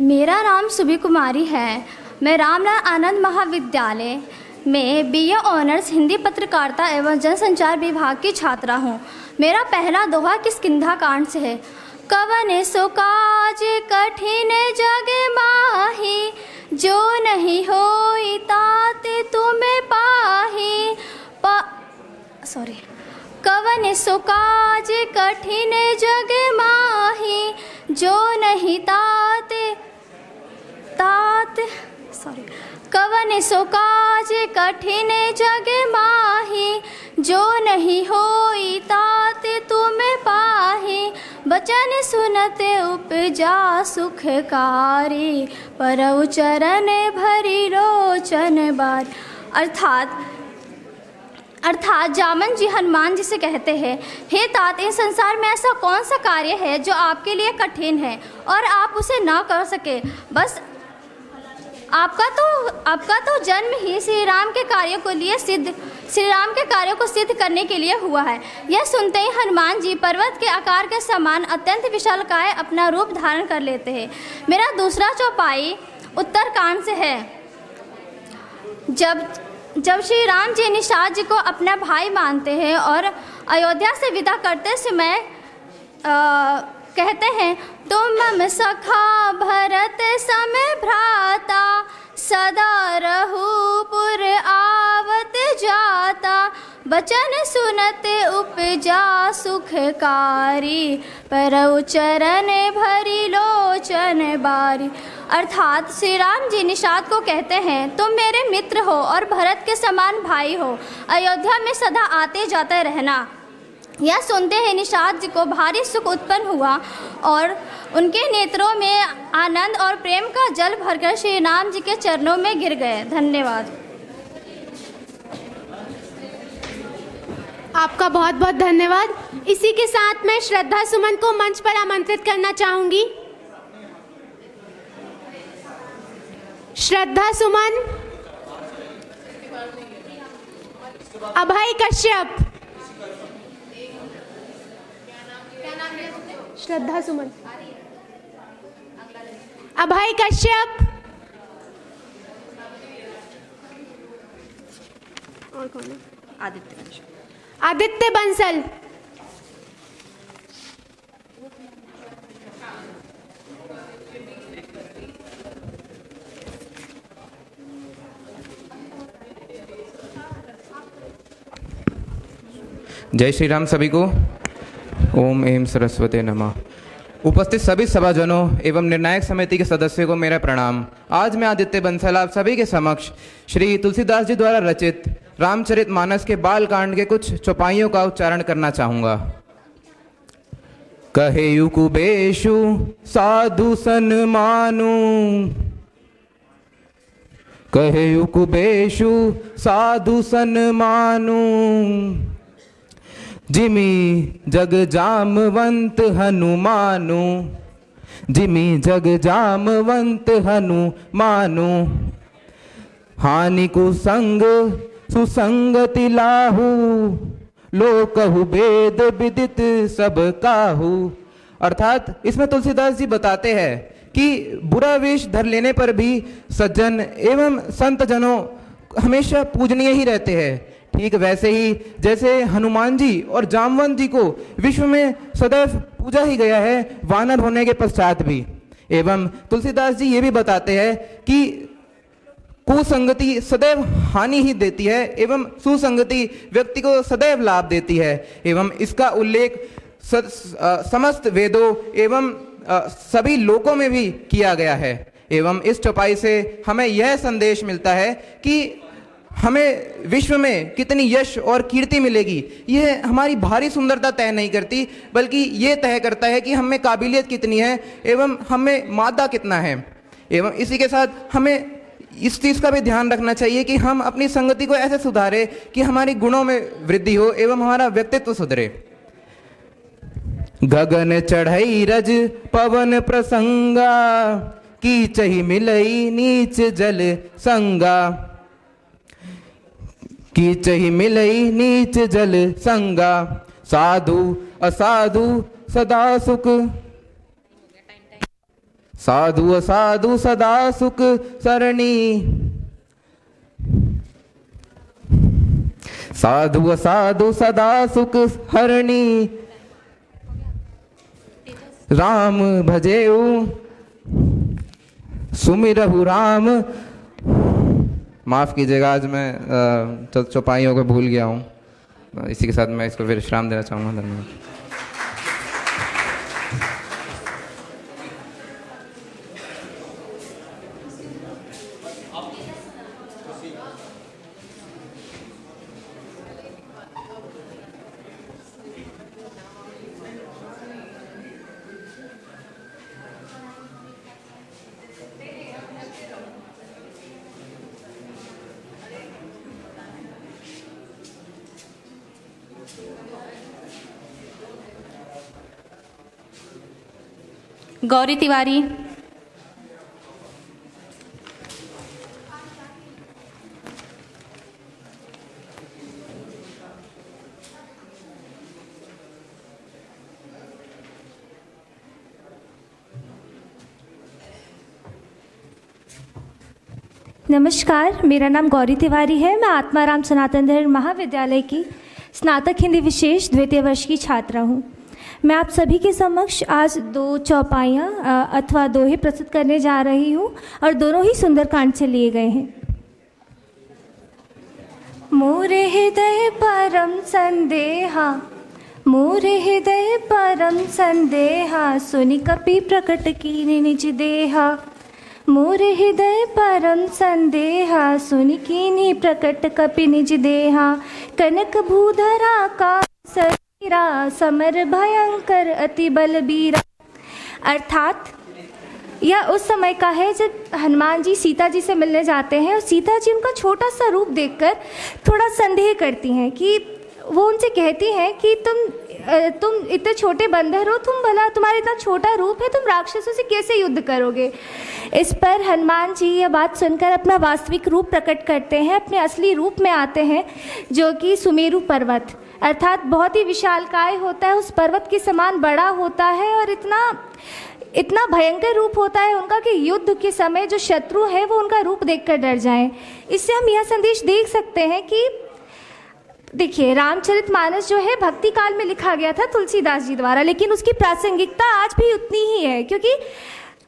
S23: मेरा नाम सुबी कुमारी है। मैं रामलाल आनंद महाविद्यालय में बीए ऑनर्स हिंदी पत्रकारिता एवं जनसंचार विभाग की छात्रा हूँ। मेरा पहला दोहा किष्किंधा कांड से है। कवन सो काज कठिन जग माही, जो नहीं होई ताते तुम्हें पाही। कवन सो काज कठिन जग माही, जो नहीं कवन सो काज कठिन जग माही, जो नहीं होई तात तुम पाही। बचन सुनत उपजा सुखकारी, परउ चरण भरी लोचन बार। अर्थात जामन जी हनुमान जी से कहते हैं, हे तात, इस संसार में ऐसा कौन सा कार्य है जो आपके लिए कठिन है और आप उसे ना कर सके। बस आपका तो जन्म ही श्री राम के कार्यों को सिद्ध करने के लिए हुआ है। यह सुनते ही हनुमान जी पर्वत के आकार के समान अत्यंत विशालकाय अपना रूप धारण कर लेते हैं। मेरा दूसरा चौपाई उत्तरकांड से है। जब श्री राम जी निषाद जी को अपना भाई मानते हैं और अयोध्या से विदा करते समय कहते हैं, तुम मम सखा भरत सम भ्राता, सदा रघुपुर आवत जाता। बचन सुनत उपजा सुखकारी, परउ चरण भरी लोचन बारी। अर्थात श्री राम जी निषाद को कहते हैं, तुम मेरे मित्र हो और भरत के समान भाई हो, अयोध्या में सदा आते जाते रहना। यह सुनते ही निषाद जी को भारी सुख उत्पन्न हुआ और उनके नेत्रों में आनंद और प्रेम का जल भरकर श्री राम जी के चरणों में गिर गए। धन्यवाद।
S9: आपका बहुत बहुत धन्यवाद। इसी के साथ मैं श्रद्धा सुमन को मंच पर आमंत्रित करना चाहूंगी। श्रद्धा सुमन, अभय कश्यप, श्रद्धा सुमन, अभय कश्यप और कौन है? आदित्य बंसल,
S12: जय श्री राम सभी को। ओम एम सरस्वते नमः। उपस्थित सभी सभाजनों एवं निर्णायक समिति के सदस्यों को मेरा प्रणाम। आज मैं आदित्य बंसल आप सभी के समक्ष श्री तुलसीदास जी द्वारा रचित रामचरितमानस के बाल कांड के कुछ चौपाइयों का उच्चारण करना चाहूँगा। कहे युकुबेशु साधु सन्मानु, कहे युकुबेशु साधु सन्मानु, जिमी जग जामवंत हनुमानु, जिमी जग जामवंत हनुमानु, हानि कुसंग सुसंगति लाहू, लोकहु वेद विदित सब काहू। अर्थात इसमें तुलसीदास जी बताते हैं कि बुरा वेश धर लेने पर भी सज्जन एवं संत जनों हमेशा पूजनीय ही रहते हैं। ठीक वैसे ही जैसे हनुमान जी और जामवंत जी को विश्व में सदैव पूजा ही गया है, वानर होने के पश्चात भी। एवं तुलसीदास जी ये भी बताते हैं कि कुसंगति सदैव हानि ही देती है एवं सुसंगति व्यक्ति को सदैव लाभ देती है। एवं इसका उल्लेख समस्त वेदों एवं सभी लोकों में भी किया गया है। एवं इस चौपाई से हमें यह संदेश मिलता है कि हमें विश्व में कितनी यश और कीर्ति मिलेगी, यह हमारी भारी सुंदरता तय नहीं करती, बल्कि ये तय करता है कि हमें काबिलियत कितनी है एवं हमें मादा कितना है। एवं इसी के साथ हमें इस चीज़ का भी ध्यान रखना चाहिए कि हम अपनी संगति को ऐसे सुधारें कि हमारी गुणों में वृद्धि हो एवं हमारा व्यक्तित्व सुधरे। गगन चढ़ई रज पवन प्रसंगा, कीचहि मिलई नीच जल संगा, कीचहि मिलई नीच जल संगा, साधु असाधु सदा सुख, साधु असाधु सदा सुख सरणी, साधु असाधु सदा सुख हरणी, राम भजेऊ सुमिरहु राम। माफ़ कीजिएगा, आज मैं चौपाइयों को भूल गया हूँ। इसी के साथ मैं इसको विश्राम देना चाहूँगा। धन्यवाद।
S4: गौरी तिवारी,
S13: नमस्कार, मेरा नाम गौरी तिवारी है। मैं आत्माराम सनातन धर्म महाविद्यालय की स्नातक हिंदी विशेष द्वितीय वर्ष की छात्रा हूँ। मैं आप सभी के समक्ष आज दो चौपाइयाँ अथवा दोहे प्रस्तुत करने जा रही हूँ और दोनों ही सुंदरकांड से लिए गए हैं। मोरे हृदय परम संदेहा, मोरे हृदय परम संदेहा, सुनि कपि प्रकट कीनि निज देहा, मोरे हृदय परम संदेहा, सुनि कीनि प्रकट कपि निज देहा, कनक भूधरा का समर भयंकर अति बलबीरा। अर्थात यह उस समय का है जब हनुमान जी सीता जी से मिलने जाते हैं और सीता जी उनका छोटा सा रूप देखकर थोड़ा संदेह करती हैं कि वो उनसे कहती हैं कि तुम इतने छोटे बंदर हो, तुम्हारा इतना छोटा रूप है, तुम राक्षसों से कैसे युद्ध करोगे। इस पर हनुमान जी यह बात सुनकर अपना वास्तविक रूप प्रकट करते हैं, अपने असली रूप में आते हैं जो कि सुमेरु पर्वत अर्थात बहुत ही विशालकाय होता है, उस पर्वत के समान बड़ा होता है और इतना भयंकर रूप होता है उनका कि युद्ध के समय जो शत्रु है वो उनका रूप देखकर डर जाएं। इससे हम यह संदेश देख सकते हैं कि देखिए, रामचरितमानस जो है भक्ति काल में लिखा गया था तुलसीदास जी द्वारा, लेकिन उसकी प्रासंगिकता आज भी उतनी ही है, क्योंकि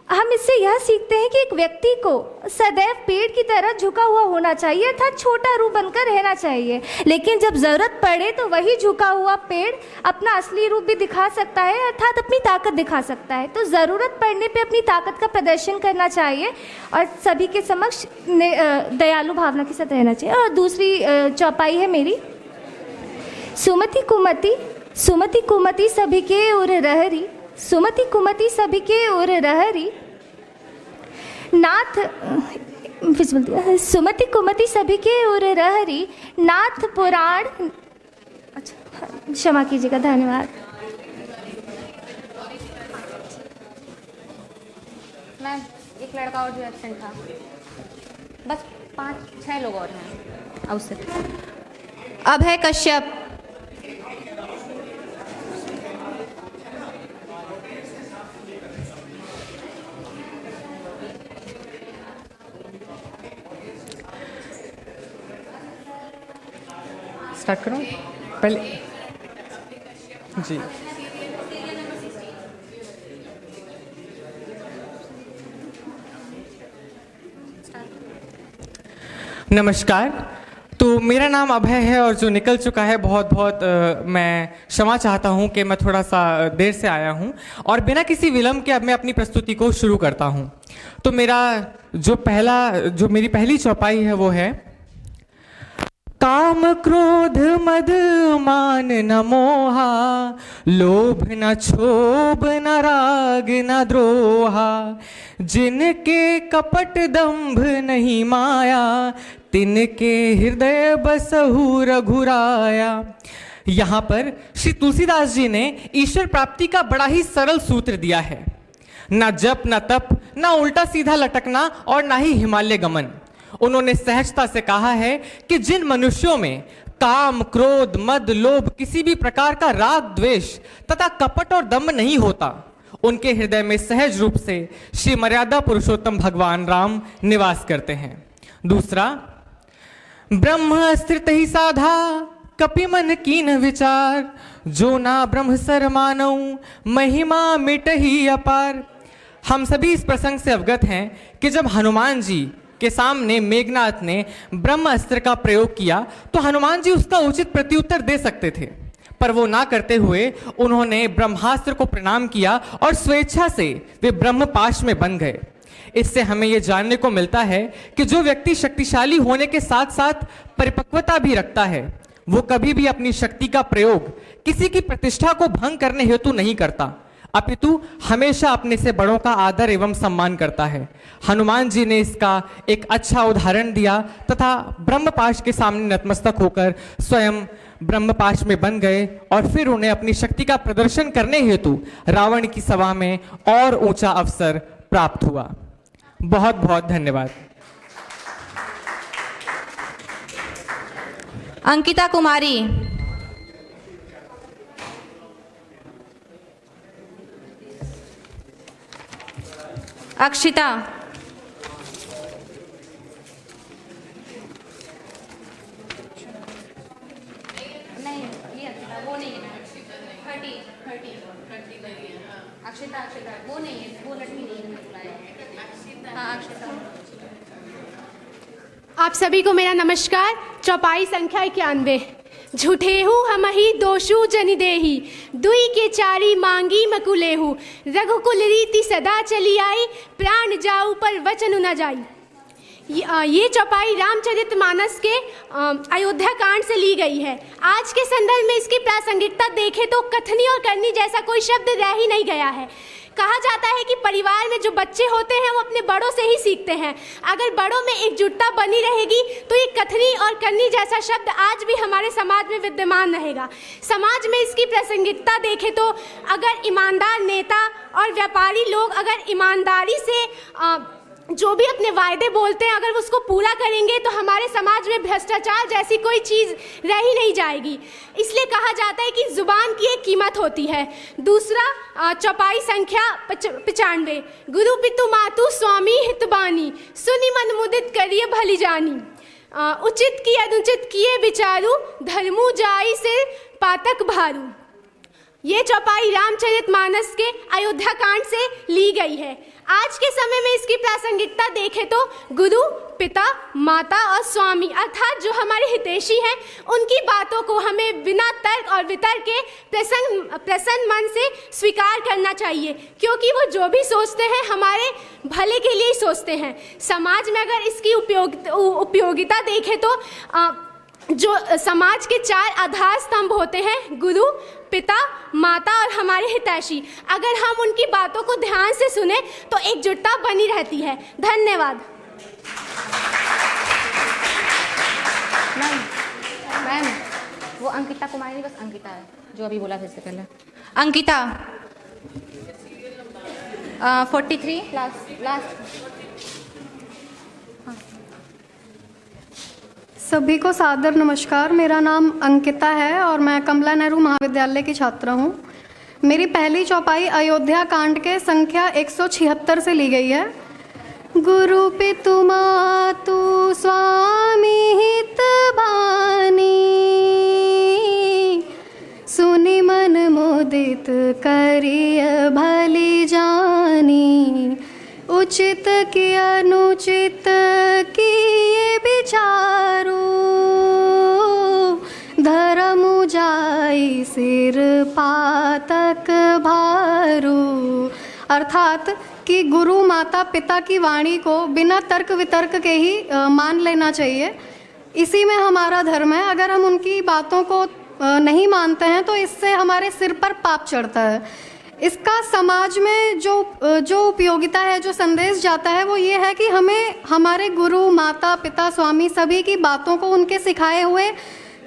S13: हम इससे यह सीखते हैं कि एक व्यक्ति को सदैव पेड़ की तरह झुका हुआ होना चाहिए अर्थात छोटा रूप बनकर रहना चाहिए, लेकिन जब ज़रूरत पड़े तो वही झुका हुआ पेड़ अपना असली रूप भी दिखा सकता है अर्थात अपनी ताकत दिखा सकता है। तो ज़रूरत पड़ने पे अपनी ताकत का प्रदर्शन करना चाहिए और सभी के समक्ष दयालु भावना के साथ रहना चाहिए। और दूसरी चौपाई है मेरी, सुमति कुमति सभी के उर रहरी, सुमति कुमति सभी के उर रहरी, नाथ सुमति कुमति सभी के उर रहरी, नाथ पुराण। अच्छा, क्षमा कीजिएगा, धन्यवाद।
S4: मैम, एक लड़का और जो एब्सेंट था, बस 5-6 लोग और हैं अवसर। अभय कश्यप,
S15: स्टार्ट करूं पहले जी। नमस्कार, तो मेरा नाम अभय है और जो निकल चुका है बहुत मैं क्षमा चाहता हूं कि मैं थोड़ा सा देर से आया हूं और बिना किसी विलंब के अब मैं अपनी प्रस्तुति को शुरू करता हूं। तो जो मेरी पहली चौपाई है वो है, काम क्रोध मद मान न मोहा, लोभ न क्षोभ न राग न द्रोहा, जिनके कपट दंभ नहीं माया, तिनके हृदय बसहु रघुराया। यहाँ पर श्री तुलसीदास जी ने ईश्वर प्राप्ति का बड़ा ही सरल सूत्र दिया है, न जप न तप न उल्टा सीधा लटकना और न ही हिमालय गमन। उन्होंने सहजता से कहा है कि जिन मनुष्यों में काम क्रोध मद लोभ किसी भी प्रकार का राग द्वेष तथा कपट और दम्भ नहीं होता, उनके हृदय में सहज रूप से श्री मर्यादा पुरुषोत्तम भगवान राम निवास करते हैं। दूसरा, ब्रह्म अस्त्रित ही साधा कपि मन कीन विचार, जो ना ब्रह्म सर मानऊ महिमा मिट ही अपार। हम सभी इस प्रसंग से अवगत हैं कि जब हनुमान जी के सामने मेघनाथ ने ब्रह्म अस्त्र का प्रयोग किया तो हनुमान जी उसका उचित प्रत्युत्तर दे सकते थे, पर वो ना करते हुए उन्होंने ब्रह्मास्त्र को प्रणाम किया और स्वेच्छा से वे ब्रह्मपाश में बन गए। इससे हमें ये जानने को मिलता है कि जो व्यक्ति शक्तिशाली होने के साथ साथ परिपक्वता भी रखता है, वो कभी भी अपनी शक्ति का प्रयोग किसी की प्रतिष्ठा को भंग करने हेतु नहीं करता, अपितु हमेशा अपने से बड़ों का आदर एवं सम्मान करता है। हनुमान जी ने इसका एक अच्छा उदाहरण दिया तथा ब्रह्मपाश के सामने नतमस्तक होकर स्वयं ब्रह्मपाश में बन गए और फिर उन्हें अपनी शक्ति का प्रदर्शन करने हेतु रावण की सभा में और ऊंचा अवसर प्राप्त हुआ। बहुत बहुत धन्यवाद।
S4: अंकिता कुमारी, अक्षिता, नहीं ये वो नहीं है, 30 अक्षिता वो नहीं है, वो लड़की नहीं है। हाँ, अक्षिता।
S9: आप सभी को मेरा नमस्कार। चौपाई संख्या 91। झूठेहू हमही दोषु जनि देही, दुई के चारी मांगी मकुलेहू, रघुकुल रीति सदा चली आई, प्राण जाऊ पर वचन न जाई। ये चौपाई रामचरितमानस के अयोध्या कांड से ली गई है। आज के संदर्भ में इसकी प्रासंगिकता देखें तो कथनी और करनी जैसा कोई शब्द रह ही नहीं गया है। कहा जाता है कि परिवार में जो बच्चे होते हैं वो अपने बड़ों से ही सीखते हैं। अगर बड़ों में एकजुटता बनी रहेगी तो ये कथनी और करनी जैसा शब्द आज भी हमारे समाज में विद्यमान रहेगा। समाज में इसकी प्रासंगिकता देखें तो अगर ईमानदार नेता और व्यापारी लोग अगर ईमानदारी से जो भी अपने वायदे बोलते हैं अगर उसको पूरा करेंगे तो हमारे समाज में भ्रष्टाचार जैसी कोई चीज़ रह ही नहीं जाएगी। इसलिए कहा जाता है कि जुबान की एक कीमत होती है। दूसरा चौपाई संख्या 95, गुरु पितु मातु स्वामी हितबानी, सुनि मन मुदित करिए भली जानी, उचित की अनुचित किए विचारू, धर्मु जाई से पातक भारू। ये चौपाई रामचरितमानस के अयोध्या कांड से ली गई है। आज के समय में इसकी प्रासंगिकता देखें तो गुरु, पिता, माता और स्वामी अर्थात जो हमारे हितैषी हैं उनकी बातों को हमें बिना तर्क और वितर्क के प्रसन्न मन से स्वीकार करना चाहिए, क्योंकि वो जो भी सोचते हैं हमारे भले के लिए ही सोचते हैं। समाज में अगर इसकी उपयोगिता देखें तो जो समाज के 4 आधार स्तंभ होते हैं, गुरु, पिता, माता और हमारे हितैषी, अगर हम उनकी बातों को ध्यान से सुने तो एकजुटता बनी रहती है। धन्यवाद।
S4: मैम वो अंकिता कुमारी, बस अंकिता है जो अभी बोला था इससे पहले। अंकिता 43 लास्ट।
S16: सभी को सादर नमस्कार। मेरा नाम अंकिता है और मैं कमला नेहरू महाविद्यालय की छात्रा हूँ। मेरी पहली चौपाई अयोध्या कांड के संख्या 176 से ली गई है। गुरु पितु मातु स्वामी हितबानी, सुनि मन मुदित करिय भली जानी, उचित की अनुचित किए विचारू, धर्म जाई सिर पातक भारू। अर्थात कि गुरु, माता, पिता की वाणी को बिना तर्क वितर्क के ही मान लेना चाहिए। इसी में हमारा धर्म है। अगर हम उनकी बातों को नहीं मानते हैं तो इससे हमारे सिर पर पाप चढ़ता है। इसका समाज में जो उपयोगिता है, जो संदेश जाता है वो ये है कि हमें हमारे गुरु, माता, पिता, स्वामी सभी की बातों को, उनके सिखाए हुए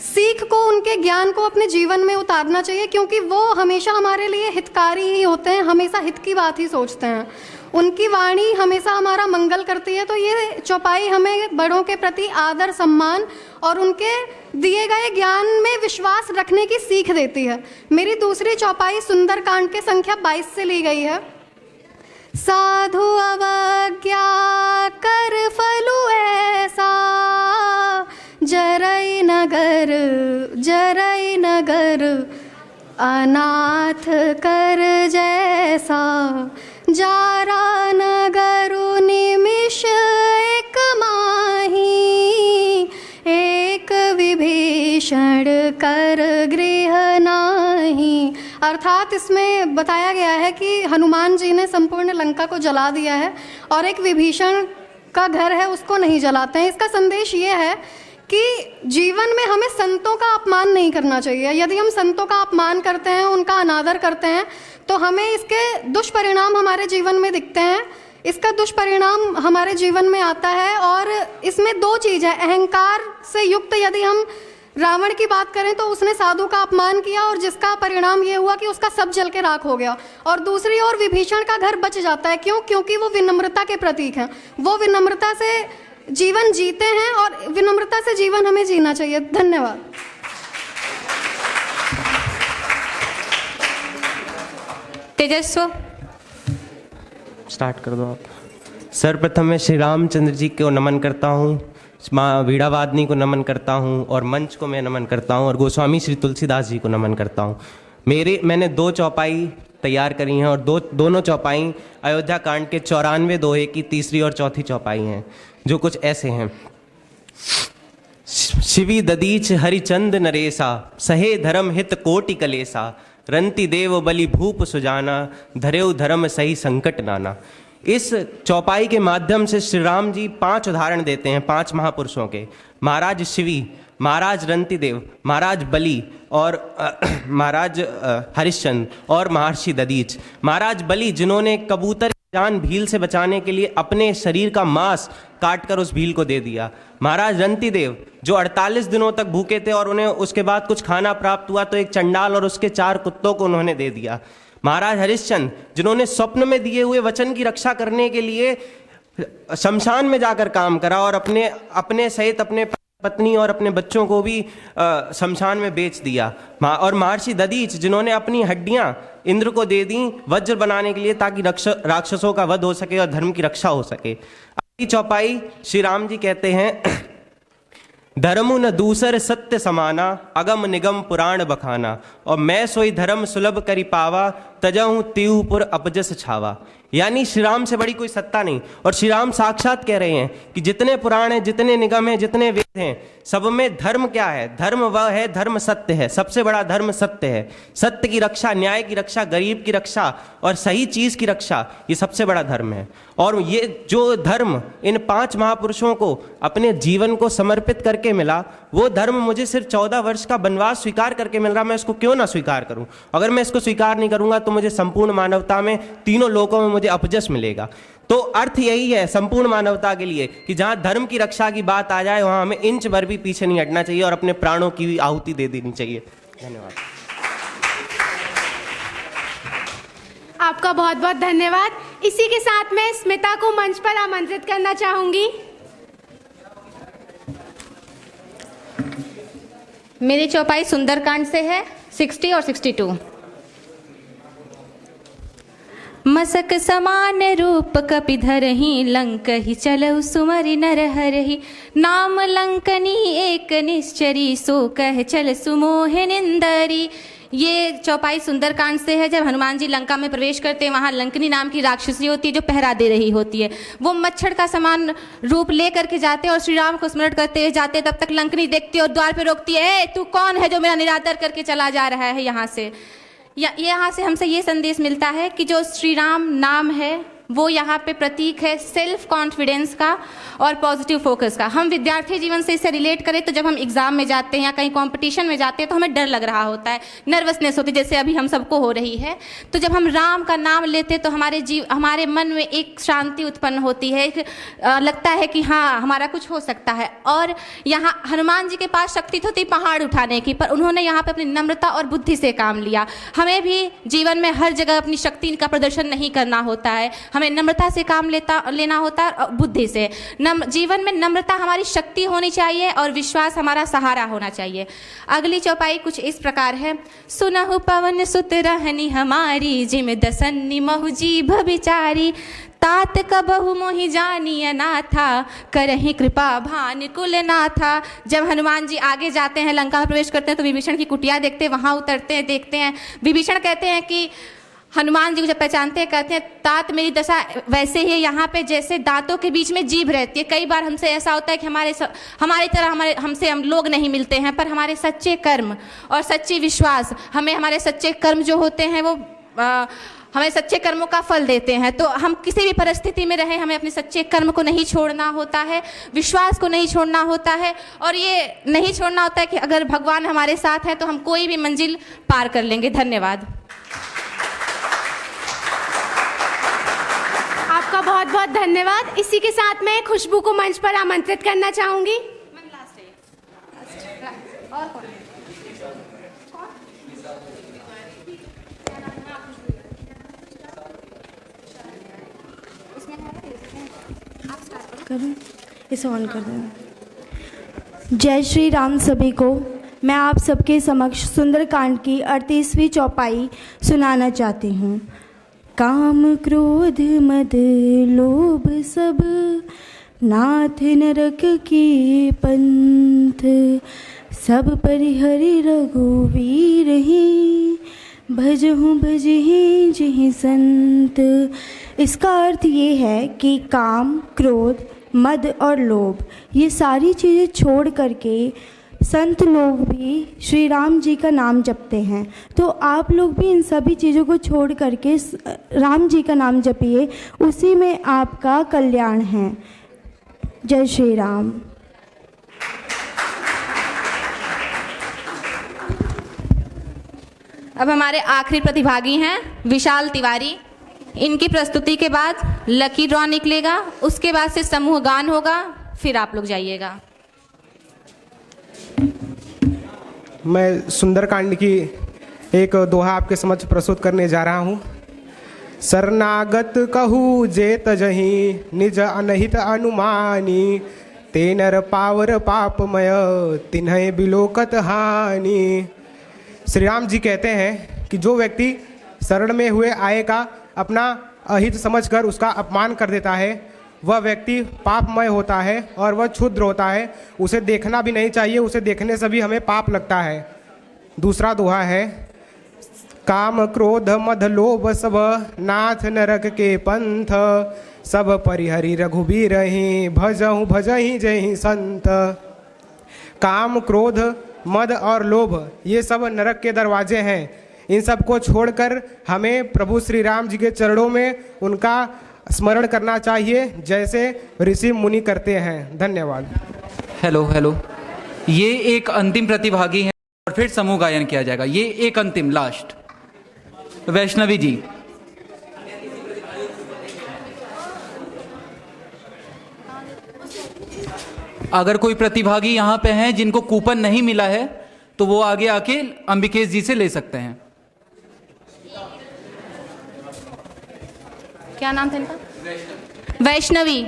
S16: सीख को, उनके ज्ञान को अपने जीवन में उतारना चाहिए, क्योंकि वो हमेशा हमारे लिए हितकारी ही होते हैं, हमेशा हित की बात ही सोचते हैं। उनकी वाणी हमेशा हमारा मंगल करती है। तो ये चौपाई हमें बड़ों के प्रति आदर, सम्मान और उनके दिए गए ज्ञान में विश्वास रखने की सीख देती है। मेरी दूसरी चौपाई सुंदरकांड के संख्या 22 से ली गई है। साधु अवज्ञा कर फलु ऐसा, जरई नगर अनाथ कर जैसा, जारा नगरु निमिष एक माही, एक विभीषण कर गृह नाही। अर्थात इसमें बताया गया है कि हनुमान जी ने संपूर्ण लंका को जला दिया है और एक विभीषण का घर है उसको नहीं जलाते हैं। इसका संदेश ये है कि जीवन में हमें संतों का अपमान नहीं करना चाहिए। यदि हम संतों का अपमान करते हैं, उनका अनादर करते हैं, तो हमें इसके दुष्परिणाम हमारे जीवन में दिखते हैं। इसका दुष्परिणाम हमारे जीवन में आता है और इसमें 2 चीज़ है। अहंकार से युक्त यदि हम रावण की बात करें तो उसने साधु का अपमान किया और जिसका परिणाम ये हुआ कि उसका सब जल के राख हो गया। और दूसरी ओर विभीषण का घर बच जाता है। क्यों? क्योंकि वो विनम्रता के प्रतीक हैं। वो विनम्रता से जीवन जीते हैं और विनम्रता से जीवन हमें जीना चाहिए। धन्यवाद।
S4: तेजस्व
S17: स्टार्ट कर दो आप। सर्वप्रथम मैं श्री रामचंद्र जी को नमन करता हूँ, माँ वीणावादनी को नमन करता हूँ और मंच को मैं नमन करता हूँ और गोस्वामी श्री तुलसीदास जी को नमन करता हूँ। मैंने 2 चौपाई तैयार करी हैं और दोनों चौपाई अयोध्या कांड के 94 दोहे की तीसरी और चौथी चौपाई हैं, जो कुछ ऐसे हैं। शिवी ददीच हरिचंद नरेसा, सहे धर्म हित कोटि कलेसा, रंति देव बलि भूप सुजाना, धरेउ धर्म सही संकट नाना। इस चौपाई के माध्यम से श्री राम जी 5 उदाहरण देते हैं 5 महापुरुषों के, महाराज शिवी, महाराज रंतिदेव, महाराज बलि और महाराज हरिश्चंद्र और महर्षि दधीच। महाराज बलि जिन्होंने कबूतर की जान भील से बचाने के लिए अपने शरीर का मांस काटकर उस भील को दे दिया। महाराज रंतिदेव जो 48 दिनों तक भूखे थे और उन्हें उसके बाद कुछ खाना प्राप्त हुआ तो एक चंडाल और उसके 4 कुत्तों को उन्होंने दे दिया। महाराज हरिश्चंद्र जिन्होंने स्वप्न में दिए हुए वचन की रक्षा करने के लिए शमशान में जाकर काम करा और अपने सहित अपने पत्नी और अपने बच्चों को भी शमशान में बेच दिया। और महर्षि दधीच जिन्होंने अपनी हड्डियां इंद्र को दे दी वज्र बनाने के लिए ताकि राक्षसों का वध हो सके और धर्म की रक्षा हो सके। अगली चौपाई श्री राम जी कहते हैं, धर्मु न दूसर सत्य समाना, अगम निगम पुराण बखाना, और मैं सोई धर्म सुलभ करी पावा, तजहु त्यूपुर अपजस छावा। यानी श्री राम से बड़ी कोई सत्ता नहीं। और श्री राम साक्षात कह रहे हैं कि जितने पुराण हैं, जितने निगम हैं, जितने वेद हैं, सब में धर्म क्या है? धर्म वह है, धर्म सत्य है। सबसे बड़ा धर्म सत्य है। सत्य की रक्षा, न्याय की रक्षा, गरीब की रक्षा और सही चीज की रक्षा, ये सबसे बड़ा धर्म है। और ये जो धर्म इन 5 महापुरुषों को अपने जीवन को समर्पित करके मिला, वो धर्म मुझे सिर्फ 14 वर्ष का वनवास स्वीकार करके मिल रहा। मैं इसको क्यों ना स्वीकार करूं? अगर मैं इसको स्वीकार नहीं करूंगा तो मुझे संपूर्ण मानवता में, तीनों लोकों में मुझे अपजस मिलेगा। तो अर्थ यही है संपूर्ण मानवता के लिए कि जहां धर्म की रक्षा की बात आ जाए वहां हमें इंच भर भी पीछे नहीं हटना चाहिए और अपने प्राणों की भी आहुति दे देनी चाहिए। धन्यवाद।
S9: आपका बहुत बहुत धन्यवाद। इसी के साथ मैं स्मिता को मंच पर आमंत्रित करना चाहूंगी।
S4: मेरी चौपाई सुंदरकांड से है 60 और 62। मसक समान रूप कपिधर ही, लंक ही चलऊ सुमरि नर हरहि, नाम लंकनी एक निश्चरी, सो कह चल सुमोह निंदरी। ये चौपाई सुंदरकांड से है। जब हनुमान जी लंका में प्रवेश करते हैं, वहाँ लंकनी नाम की राक्षसी होती है जो पहरा दे रही होती है। वो मच्छर का समान रूप ले करके जाते हैं और श्री राम को स्मरण करते हुए जाते हैं। तब तक लंकनी देखती है और द्वार पे रोकती है, तू कौन है जो मेरा निरादर करके चला जा रहा है यहाँ से? यहाँ से हमसे ये संदेश मिलता है कि जो श्री राम नाम है वो यहाँ पे प्रतीक है सेल्फ कॉन्फिडेंस का और पॉजिटिव फोकस का। हम विद्यार्थी जीवन से इसे रिलेट करें तो जब हम एग्जाम में जाते हैं या कहीं कंपटीशन में जाते हैं तो हमें डर लग रहा होता है, नर्वसनेस होती है, जैसे अभी हम सबको हो रही है। तो जब हम राम का नाम लेते तो हमारे मन में एक शांति उत्पन्न होती है, लगता है कि हाँ हमारा कुछ हो सकता है। और यहाँ हनुमान जी के पास शक्ति तो थी पहाड़ उठाने की, पर उन्होंने यहाँ पर अपनी नम्रता और बुद्धि से काम लिया। हमें भी जीवन में हर जगह अपनी शक्ति का प्रदर्शन नहीं करना होता है, हमें नम्रता से काम लेना होता है, बुद्धि से। जीवन में नम्रता हमारी शक्ति होनी चाहिए और विश्वास हमारा सहारा होना चाहिए। अगली चौपाई कुछ इस प्रकार है। सुनहु पवन सुत रहनी हमारी, जिम दसन्नी महु जीभ बिचारी, तात कबहु मोहि जानी अनाथा, करहि कृपा भान कुल नाथा। जब हनुमान जी आगे जाते हैं, लंका में प्रवेश करते हैं तो विभीषण की कुटिया देखते हैं, वहाँ उतरते हैं, देखते हैं। विभीषण कहते हैं कि हनुमान जी को जब पहचानते हैं कहते हैं, तात मेरी दशा वैसे ही यहाँ पे जैसे दांतों के बीच में जीभ रहती है। कई बार हमसे ऐसा होता है कि हमारी तरह हमसे हम लोग नहीं मिलते हैं, पर हमारे सच्चे कर्म और सच्ची विश्वास हमारे सच्चे कर्म जो होते हैं वो हमें सच्चे कर्मों का फल देते हैं। तो हम किसी भी परिस्थिति में रहें, हमें अपने सच्चे कर्म को नहीं छोड़ना होता है, विश्वास को नहीं छोड़ना होता है, और ये नहीं छोड़ना होता है कि अगर भगवान हमारे साथ हैं तो हम कोई भी मंजिल पार कर लेंगे। धन्यवाद।
S9: आपका बहुत बहुत धन्यवाद। इसी के साथ मैं खुशबू को मंच पर आमंत्रित करना चाहूंगी।
S14: इसे ऑन कर देना। जय श्री राम सभी को। मैं आप सबके समक्ष सुंदरकांड की 38वीं चौपाई सुनाना चाहती हूँ। काम क्रोध मद लोभ सब, नाथ नरक की पंथ, सब परिहरि रघुवीर ही, भजहु भजहि जिहि संत। इसका अर्थ ये है कि काम, क्रोध, मद और लोभ ये सारी चीज़ें छोड़ करके
S13: संत लोग भी श्री राम जी का नाम जपते हैं, तो आप लोग भी इन सभी चीज़ों को छोड़ करके राम जी का नाम जपिए, उसी में आपका कल्याण है। जय श्री राम।
S4: अब हमारे आखिरी प्रतिभागी हैं विशाल तिवारी। इनकी प्रस्तुति के बाद लकी ड्रॉ निकलेगा, उसके बाद से समूह गान होगा, फिर आप लोग जाइएगा।
S18: मैं सुंदरकांड की एक दोहा आपके समक्ष प्रस्तुत करने जा रहा हूँ। शरणागत कहू जे तजहि निज अनहित अनुमानी, ते नर पावर पापमय तिन्हय बिलोकत हानि। श्री राम जी कहते हैं कि जो व्यक्ति शरण में हुए आए का अपना अहित समझकर उसका अपमान कर देता है, वह व्यक्ति पापमय होता है और वह क्षुद्र होता है। उसे देखना भी नहीं चाहिए, उसे देखने से भी हमें पाप लगता है। दूसरा दोहा है, काम क्रोध मद लोभ सब नाथ नरक के पंथ, सब परिहरि रघुबीर ही भजहु भजहि जहि संत। काम क्रोध मद और लोभ ये सब नरक के दरवाजे हैं। इन सब को छोड़कर हमें प्रभु श्री राम जी के चरणों में उनका स्मरण करना चाहिए, जैसे ऋषि मुनि करते हैं। धन्यवाद।
S19: हेलो हेलो, ये एक अंतिम प्रतिभागी हैं और फिर समूह गायन किया जाएगा। ये एक अंतिम लास्ट वैष्णवी जी। अगर कोई प्रतिभागी यहाँ पे हैं जिनको कूपन नहीं मिला है तो वो आगे आके अंबिकेश जी से ले सकते हैं।
S4: क्या नाम था इनका? वैष्णवी।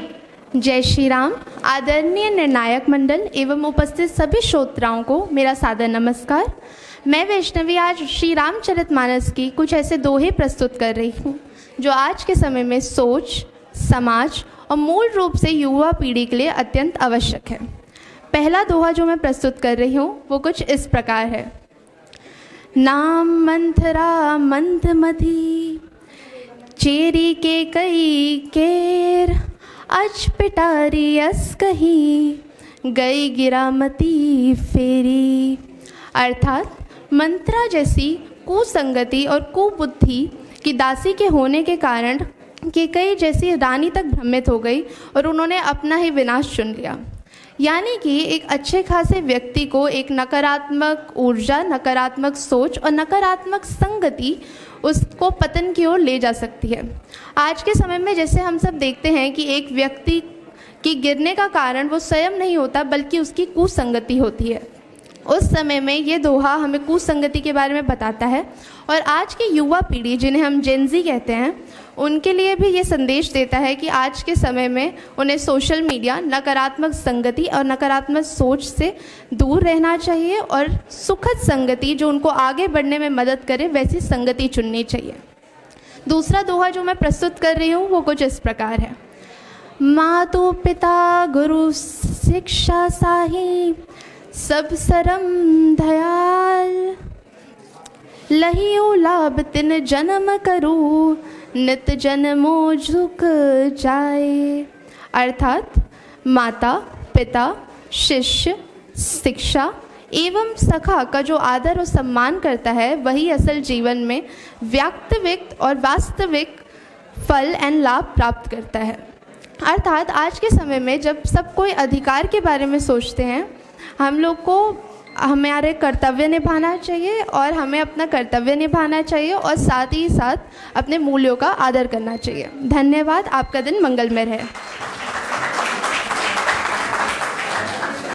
S1: जय श्री राम। आदरणीय निर्णायक मंडल एवं उपस्थित सभी श्रोताओं को मेरा सादर नमस्कार। मैं वैष्णवी आज श्री रामचरितमानस की कुछ ऐसे दोहे प्रस्तुत कर रही हूँ जो आज के समय में सोच, समाज और मूल रूप से युवा पीढ़ी के लिए अत्यंत आवश्यक है। पहला दोहा जो मैं प्रस्तुत कर रही हूँ वो कुछ इस प्रकार है। नाम मंथरा मंथमती, चेरी के कई केर, अच पिटारी अस कही, गई गिरामती फेरी। अर्थात मंत्रा जैसी कुसंगति और कुबुद्धि की दासी के होने के कारण कैकेयी जैसी रानी तक भ्रमित हो गई और उन्होंने अपना ही विनाश चुन लिया। यानी कि एक अच्छे खासे व्यक्ति को एक नकारात्मक ऊर्जा, नकारात्मक सोच और नकारात्मक संगति उसको पतन की ओर ले जा सकती है। आज के समय में जैसे हम सब देखते हैं कि एक व्यक्ति की गिरने का कारण वो स्वयं नहीं होता बल्कि उसकी कुसंगति होती है। उस समय में ये दोहा हमें कुसंगति के बारे में बताता है और आज की युवा पीढ़ी जिन्हें हम जेनजी कहते हैं उनके लिए भी ये संदेश देता है कि आज के समय में उन्हें सोशल मीडिया, नकारात्मक संगति और नकारात्मक सोच से दूर रहना चाहिए और सुखद संगति जो उनको आगे बढ़ने में मदद करे वैसी संगति चुननी चाहिए। दूसरा दोहा जो मैं प्रस्तुत कर रही हूँ वो कुछ इस प्रकार है। मातु पिता गुरु शिक्षा साही, सब सरम दयाल, लहियो लाभ तिन जन्म करू, नित जन्मो झुक जाए। अर्थात माता पिता शिष्य शिक्षा एवं सखा का जो आदर और सम्मान करता है वही असल जीवन में वास्तविक और वास्तविक फल एंड लाभ प्राप्त करता है। अर्थात आज के समय में जब सब कोई अधिकार के बारे में सोचते हैं, हम लोग को हमारे कर्तव्य निभाना चाहिए और हमें अपना कर्तव्य निभाना चाहिए और साथ ही साथ अपने मूल्यों का आदर करना चाहिए। धन्यवाद। आपका दिन मंगलमय रहे।